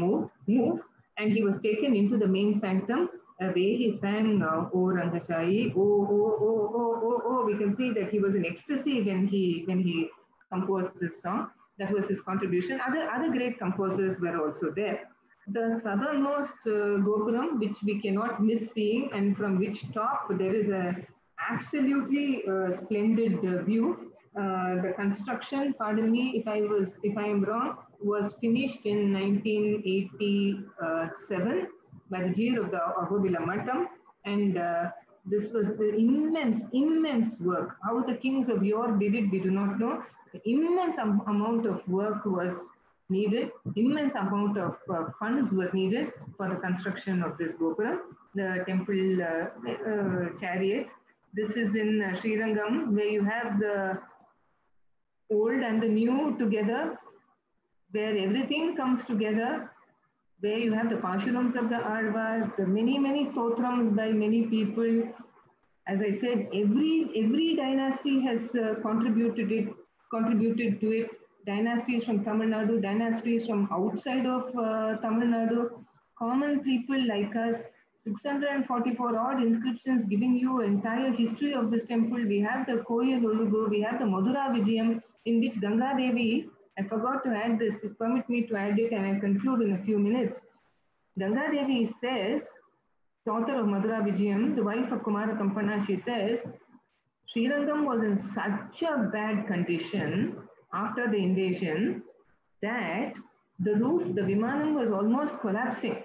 move, and he was taken into the main sanctum, where he sang O Rangashayi, oh. We can see that he was in ecstasy when he composed this song. That was his contribution. Other great composers were also there. The southernmost Gopuram, which we cannot miss seeing, and from which top there is a absolutely splendid view. The construction, pardon me if I am wrong, was finished in 1987 by the Jir of the Ahobila Matam, and this was immense work. How the kings of yore did it, we do not know. The immense amount of work was needed, immense amount of funds were needed for the construction of this Gopuram, the temple chariot. This is in Srirangam, where you have the old and the new together, where everything comes together, where you have the Pashurams of the Alvars, the many stotrams by many people. As I said, every dynasty has contributed to it. Dynasties from Tamil Nadu, dynasties from outside of Tamil Nadu, common people like us, 644 odd inscriptions giving you entire history of this temple. We have the Koyal Olugu, we have the Madura Vijayam, in which Ganga Devi, I forgot to add this, just permit me to add it and I'll conclude in a few minutes. Ganga Devi says, the author of Madura Vijayam, the wife of Kumara Kampana, she says, Srirangam was in such a bad condition after the invasion that the roof, the Vimanam, was almost collapsing.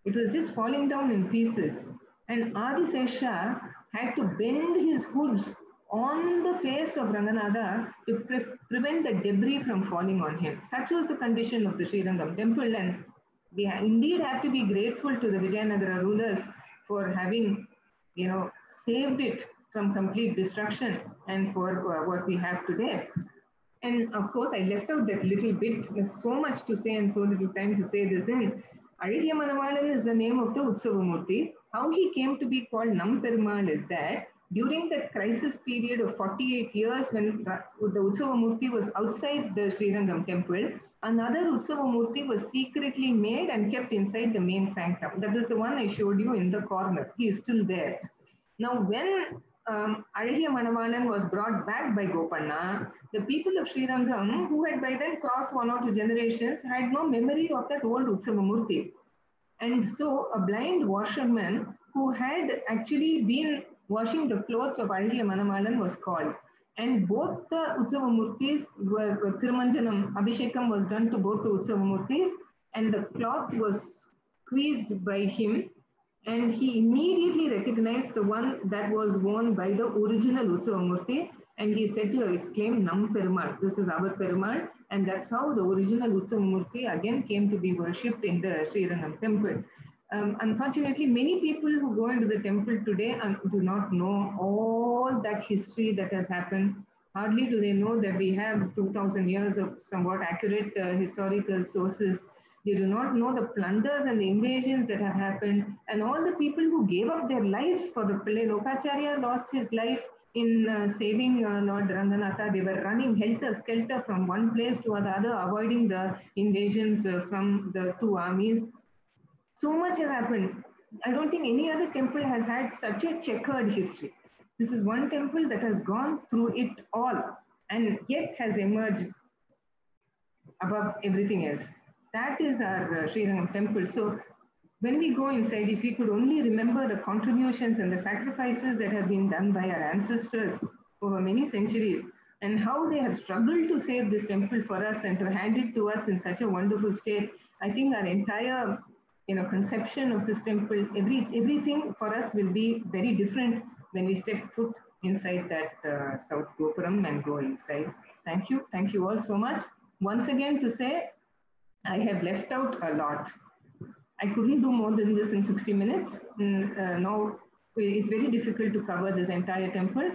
It was just falling down in pieces. And Adisesha had to bend his hoods on the face of Ranganatha to prevent the debris from falling on him. Such was the condition of the Srirangam temple, and we indeed have to be grateful to the Vijayanagara rulers for having, saved it from complete destruction and for what we have today. And of course, I left out that little bit. There's so much to say and so little time to say this in. Azhagiya Manavalan is the name of the Utsavamurti. How he came to be called Namperumal is that during the crisis period of 48 years when the Utsavamurti was outside the Srirangam temple, another Utsavamurti was secretly made and kept inside the main sanctum. That is the one I showed you in the corner. He is still there. Now, when Azhagiya Manavalan was brought back by Gopanna, the people of Srirangam, who had by then crossed 1 or 2 generations, had no memory of that old Utsavamurti. And so a blind washerman who had actually been washing the clothes of Azhagiya Manavalan was called. And both the Utsavamurtis were, Thirumanjanam, Abhishekam was done to both the Utsavamurtis, and the cloth was squeezed by him. And he immediately recognized the one that was worn by the original Utsavamurti. And he said to exclaim, Nam Perumal, this is our Perumal. And that's how the original Utsavamurti again came to be worshipped in the Srirangam temple. Unfortunately, many people who go into the temple today do not know all that history that has happened. Hardly do they know that we have 2000 years of somewhat accurate historical sources. They do not know the plunders and the invasions that have happened, and all the people who gave up their lives for the Pillai Lokacharya lost his life in saving Lord Ranganatha. They were running helter-skelter from one place to the other, avoiding the invasions from the two armies. So much has happened. I don't think any other temple has had such a checkered history. This is one temple that has gone through it all. and yet has emerged above everything else. That is our Sri Rangam temple. So when we go inside, if we could only remember the contributions and the sacrifices that have been done by our ancestors over many centuries, and how they have struggled to save this temple for us and to hand it to us in such a wonderful state, I think our entire conception of this temple, everything for us will be very different when we step foot inside that South Gopuram and go inside. Thank you all so much. Once again to say, I have left out a lot. I couldn't do more than this in 60 minutes. Now it's very difficult to cover this entire temple.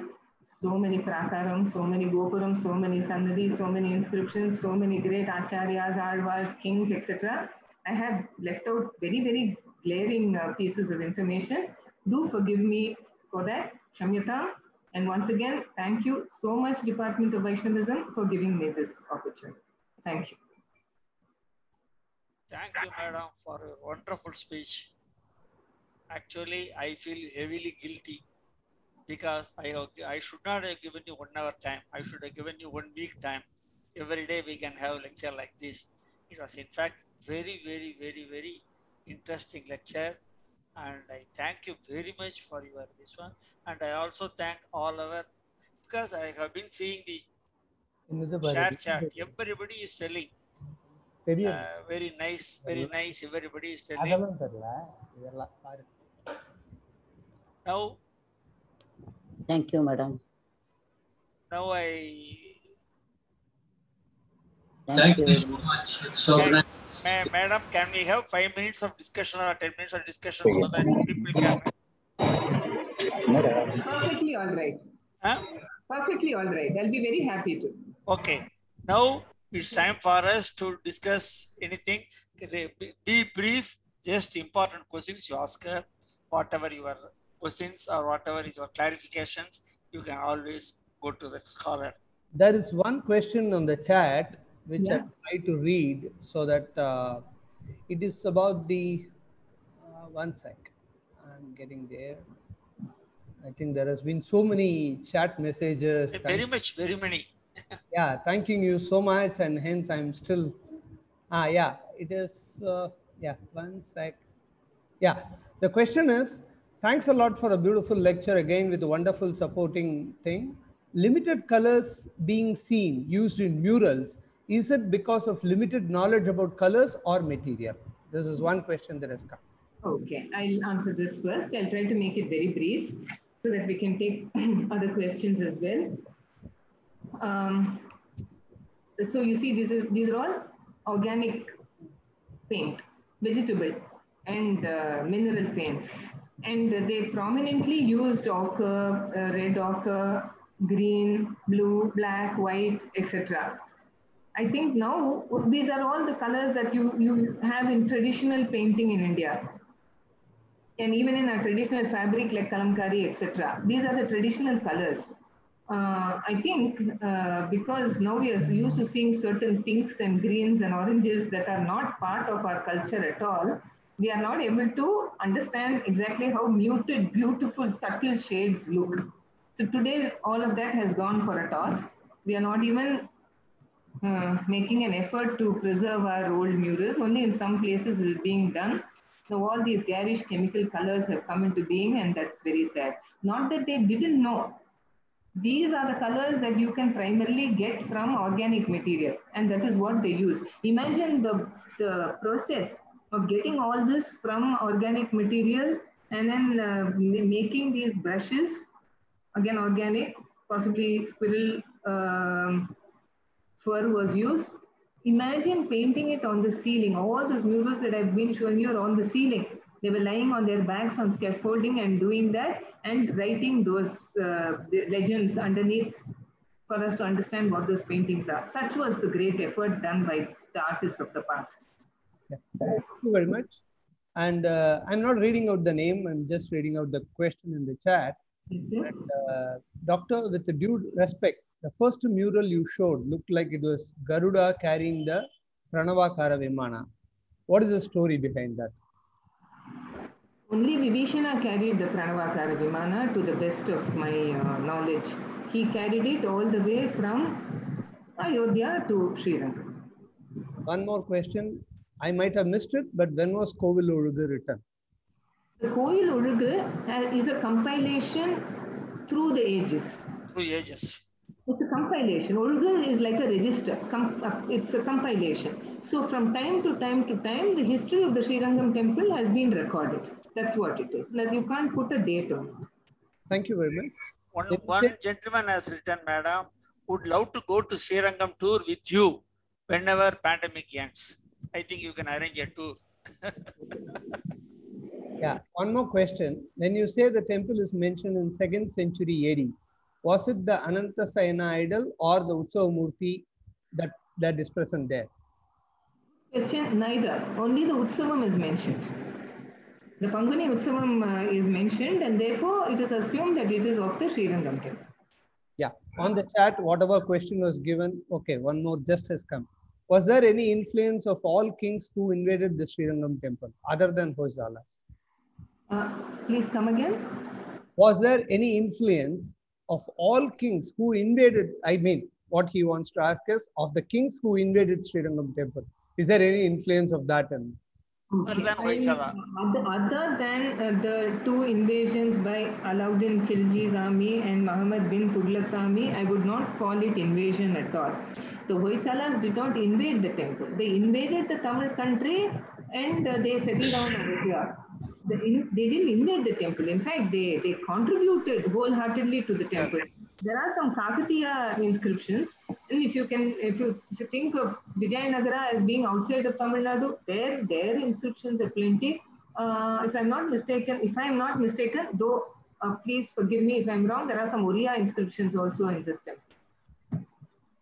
So many prakarams, so many gopurams, so many sannadhis, so many inscriptions, so many great acharyas, alvars, kings, etc. I have left out very, very glaring pieces of information. Do forgive me for that, Shamyata. And once again, thank you so much, Department of Vaishnavism, for giving me this opportunity. Thank you. Thank you, madam, for a wonderful speech. Actually, I feel heavily guilty because I should not have given you 1 hour time. I should have given you 1 week time. Every day we can have a lecture like this. It was in fact very, very, very, very interesting lecture. And I thank you very much for your this one. And I also thank all our, because I have been seeing the share chat. Everybody is telling. Very nice, everybody is telling. Now, thank you, madam. Now Thank you so much. It's so nice. Madam, can we have 5 minutes of discussion or 10 minutes of discussion so that people can? Perfectly all right. Huh? Perfectly all right. I'll be very happy to. Okay. Now it's time for us to discuss anything. Be brief, just important questions you ask her. Whatever your questions or whatever is your clarifications, you can always go to the scholar. There is one question on the chat which I try to read so that it is about the one sec. I'm getting there. I think there has been so many chat messages. Very many. Yeah, thanking you so much, and hence I'm still. Yeah, it is. Yeah, one sec. Yeah, the question is, thanks a lot for a beautiful lecture again with a wonderful supporting thing. Limited colors being seen used in murals, is it because of limited knowledge about colors or material? This is one question that has come. Okay, I'll answer this first. I'll try to make it very brief so that we can take other questions as well. So you see, these are all organic paint, vegetable and mineral paint. And they prominently used ochre, red ochre, green, blue, black, white, etc. I think now these are all the colors that you have in traditional painting in India. And even in a traditional fabric like kalamkari, etc. These are the traditional colors. I think because now we are used to seeing certain pinks and greens and oranges that are not part of our culture at all, we are not able to understand exactly how muted, beautiful, subtle shades look. So today, all of that has gone for a toss. We are not even making an effort to preserve our old murals. Only in some places it is being done. So all these garish chemical colors have come into being, and that's very sad. Not that they didn't know. These are the colors that you can primarily get from organic material, and that is what they use. Imagine the process of getting all this from organic material and then making these brushes, again organic, possibly squirrel fur was used. Imagine painting it on the ceiling. All those murals that I've been showing you are on the ceiling. They were lying on their backs on scaffolding and doing that and writing those legends underneath for us to understand what those paintings are. Such was the great effort done by the artists of the past. Yeah. Thank you very much. And I'm not reading out the name, I'm just reading out the question in the chat. And, Doctor, with the due respect, the first mural you showed looked like it was Garuda carrying the Pranavakara Vimana. What is the story behind that? Only Vibhishana carried the Pranavakara Vimana to the best of my knowledge. He carried it all the way from Ayodhya to Srirangam. One more question. I might have missed it, but when was Kovil Olugu written? The Koil Olugu is a compilation through the ages. Through ages. It's a compilation. Olugu is like a register. It's a compilation. So from time to time to time, the history of the Srirangam temple has been recorded. That's what it is. Like you can't put a date on it. Thank you very much. One gentleman has written, Madam, would love to go to Srirangam tour with you whenever pandemic ends. I think you can arrange a tour. Yeah, one more question. When you say the temple is mentioned in 2nd century AD, was it the Anantasayana idol or the Utsava Murti that is present there? Question, neither. Only the Utsavam is mentioned. The Panguni Utsavam is mentioned, and therefore it is assumed that it is of the Srirangam temple. Yeah, on the chat, whatever question was given, okay, one more just has come. Was there any influence of all kings who invaded the Srirangam temple other than Hoysalas? Please come again. Was there any influence of all kings who invaded, I mean, what he wants to ask is, of the kings who invaded Srirangam temple, is there any influence of that? Other than Hoysala. Other than the two invasions by Alauddin Khilji's army and Muhammad bin Tughlaq's army, I would not call it invasion at all. The Hoysalas did not invade the temple. They invaded the Tamil country and they settled down over here. They didn't invade the temple. In fact, they contributed wholeheartedly to the temple. There are some Kakatiya inscriptions, and if you think of Vijayanagara as being outside of Tamil Nadu, their inscriptions are plenty. If I'm not mistaken, though please forgive me if I'm wrong, there are some Oriya inscriptions also in this temple.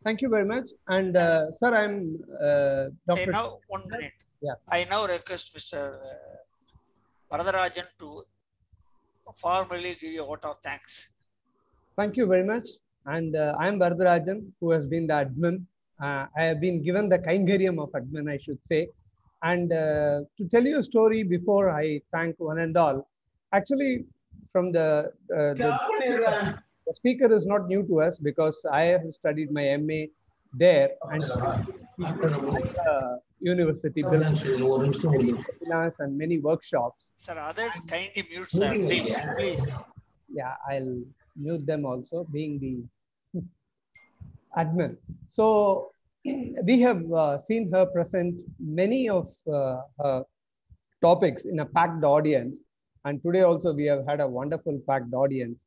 Thank you very much. And sir, I'm Dr. Now, 1 minute. Yeah. I now request Mr. Varadarajan to formally give you a vote of thanks. Thank you very much. And I am Varadarajan, who has been the admin. I have been given the Kaingariam of admin, I should say. And to tell you a story before I thank one and all, actually, from the speaker is not new to us because I have studied my MA there and university seminars and many workshops. Sir, others kindly mute, sir. Please. Yeah, I'll mute them also, being the admin. So we have seen her present many of her topics in a packed audience. And today also we have had a wonderful packed audience.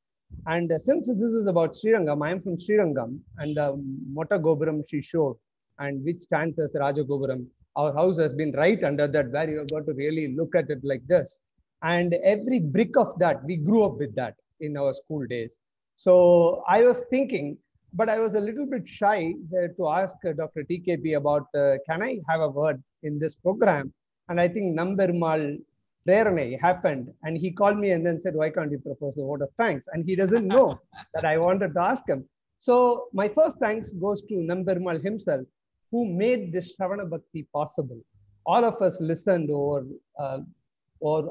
And since this is about Srirangam, I am from Srirangam, and the Mota Gopuram she showed, and which stands as Raja Gopuram. Our house has been right under that, where you have got to really look at it like this. And every brick of that, we grew up with that in our school days. So I was thinking, but I was a little bit shy to ask Dr. TKP about, can I have a word in this program? And I think Nambermal Prerane happened, and he called me and then said, why can't you propose a vote of thanks? And he doesn't know that I wanted to ask him. So my first thanks goes to Nambermal himself, who made this Shravana Bhakti possible. All of us listened over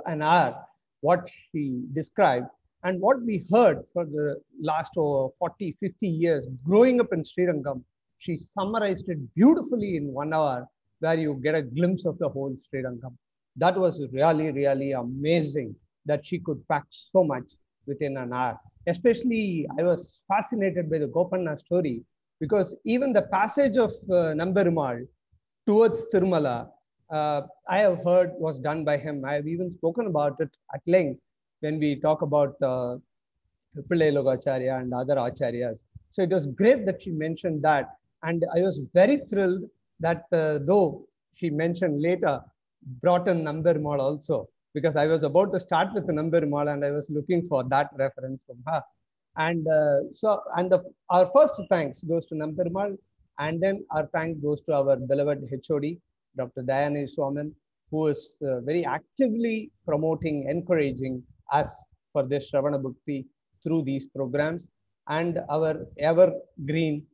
an hour what she described, and what we heard for the last 40, 50 years growing up in Srirangam. She summarized it beautifully in 1 hour, where you get a glimpse of the whole Srirangam. That was really, really amazing that she could pack so much within an hour. Especially, I was fascinated by the Gopanna story, because even the passage of Namberumal towards Tirumala, I have heard was done by him. I have even spoken about it at length when we talk about Pillai Logacharya and other acharyas. So it was great that she mentioned that. And I was very thrilled that though she mentioned later, brought in Namberumal also, because I was about to start with the Namberumal and I was looking for that reference from her. And our first thanks goes to Namberumal, and then our thanks goes to our beloved HOD, Dr. Dayani Swaman, who is very actively promoting, encouraging us for this Shravana Bhakti through these programs, and our evergreen,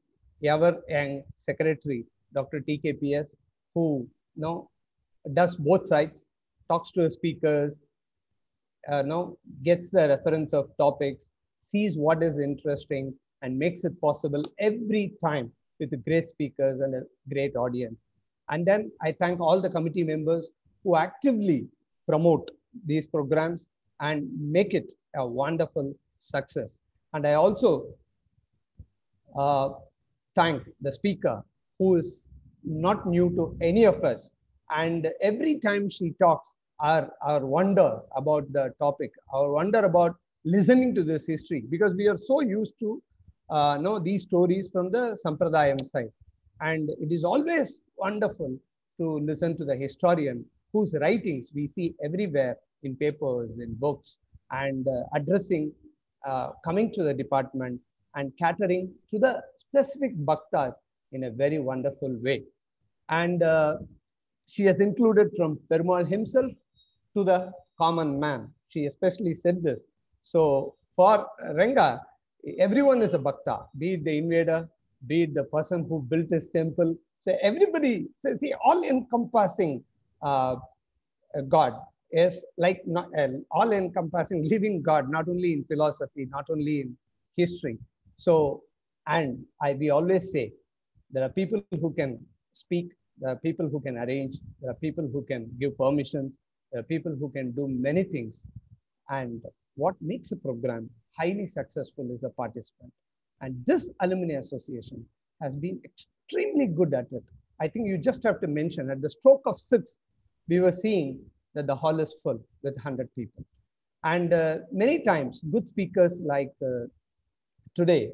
ever young secretary, Dr. TKPS, who does both sides, talks to the speakers, gets the reference of topics, sees what is interesting, and makes it possible every time with great speakers and a great audience. And then I thank all the committee members who actively promote these programs and make it a wonderful success. And I also thank the speaker, who is not new to any of us. And every time she talks, our wonder about the topic, our wonder about listening to this history, because we are so used to know these stories from the Sampradayam side. And it is always wonderful to listen to the historian whose writings we see everywhere in papers, in books, and addressing, coming to the department and catering to the specific bhaktas in a very wonderful way. And she has included from Perumal himself to the common man. She especially said this. So for Ranga, everyone is a bhakta, be it the invader, be it the person who built his temple. So everybody, see, all-encompassing God is like not all-encompassing living God, not only in philosophy, not only in history. So, and we always say, there are people who can speak, there are people who can arrange, there are people who can give permissions, there are people who can do many things. And what makes a program highly successful is the participant. And this alumni association has been extremely good at it. I think you just have to mention, at the stroke of 6, we were seeing that the hall is full with 100 people. And many times, good speakers like today,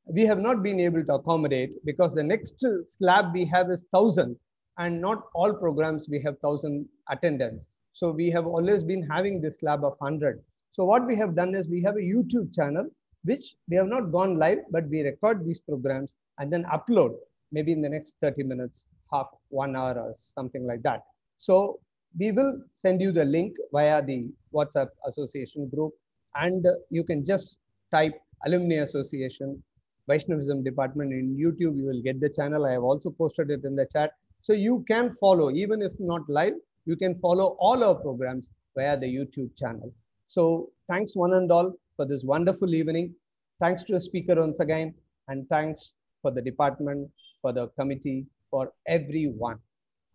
we have not been able to accommodate, because the next slab we have is 1,000, and not all programs we have 1,000 attendance. So we have always been having this slab of 100. So what we have done is we have a YouTube channel, which we have not gone live, but we record these programs and then upload maybe in the next 30 minutes, half 1 hour or something like that. So we will send you the link via the WhatsApp association group, and you can just type Alumni Association Vaishnavism Department in YouTube. You will get the channel. I have also posted it in the chat. So you can follow, even if not live, you can follow all our programs via the YouTube channel. So thanks one and all for this wonderful evening. Thanks to the speaker once again, and thanks for the department, for the committee, for everyone.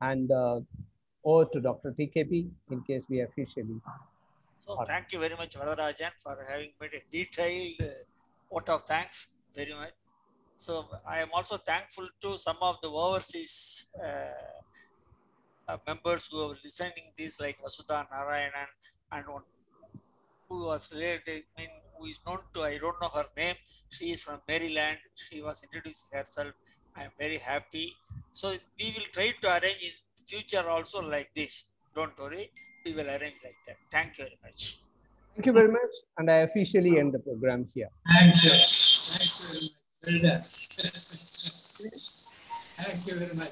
And over to Dr. TKP in case we officially. So thank you very much, Varadarajan, for having made a detailed vote of thanks very much. So I am also thankful to some of the overseas members who are listening this, like Vasudha Narayanan, and one who was related, I mean, who is known to, I don't know her name. She is from Maryland. She was introducing herself. I am very happy. So we will try to arrange in future also like this. Don't worry, we will arrange like that. Thank you very much. Thank you very much. And I officially end the program here. Thank you. Thank you very much. Well done. Thank you very much.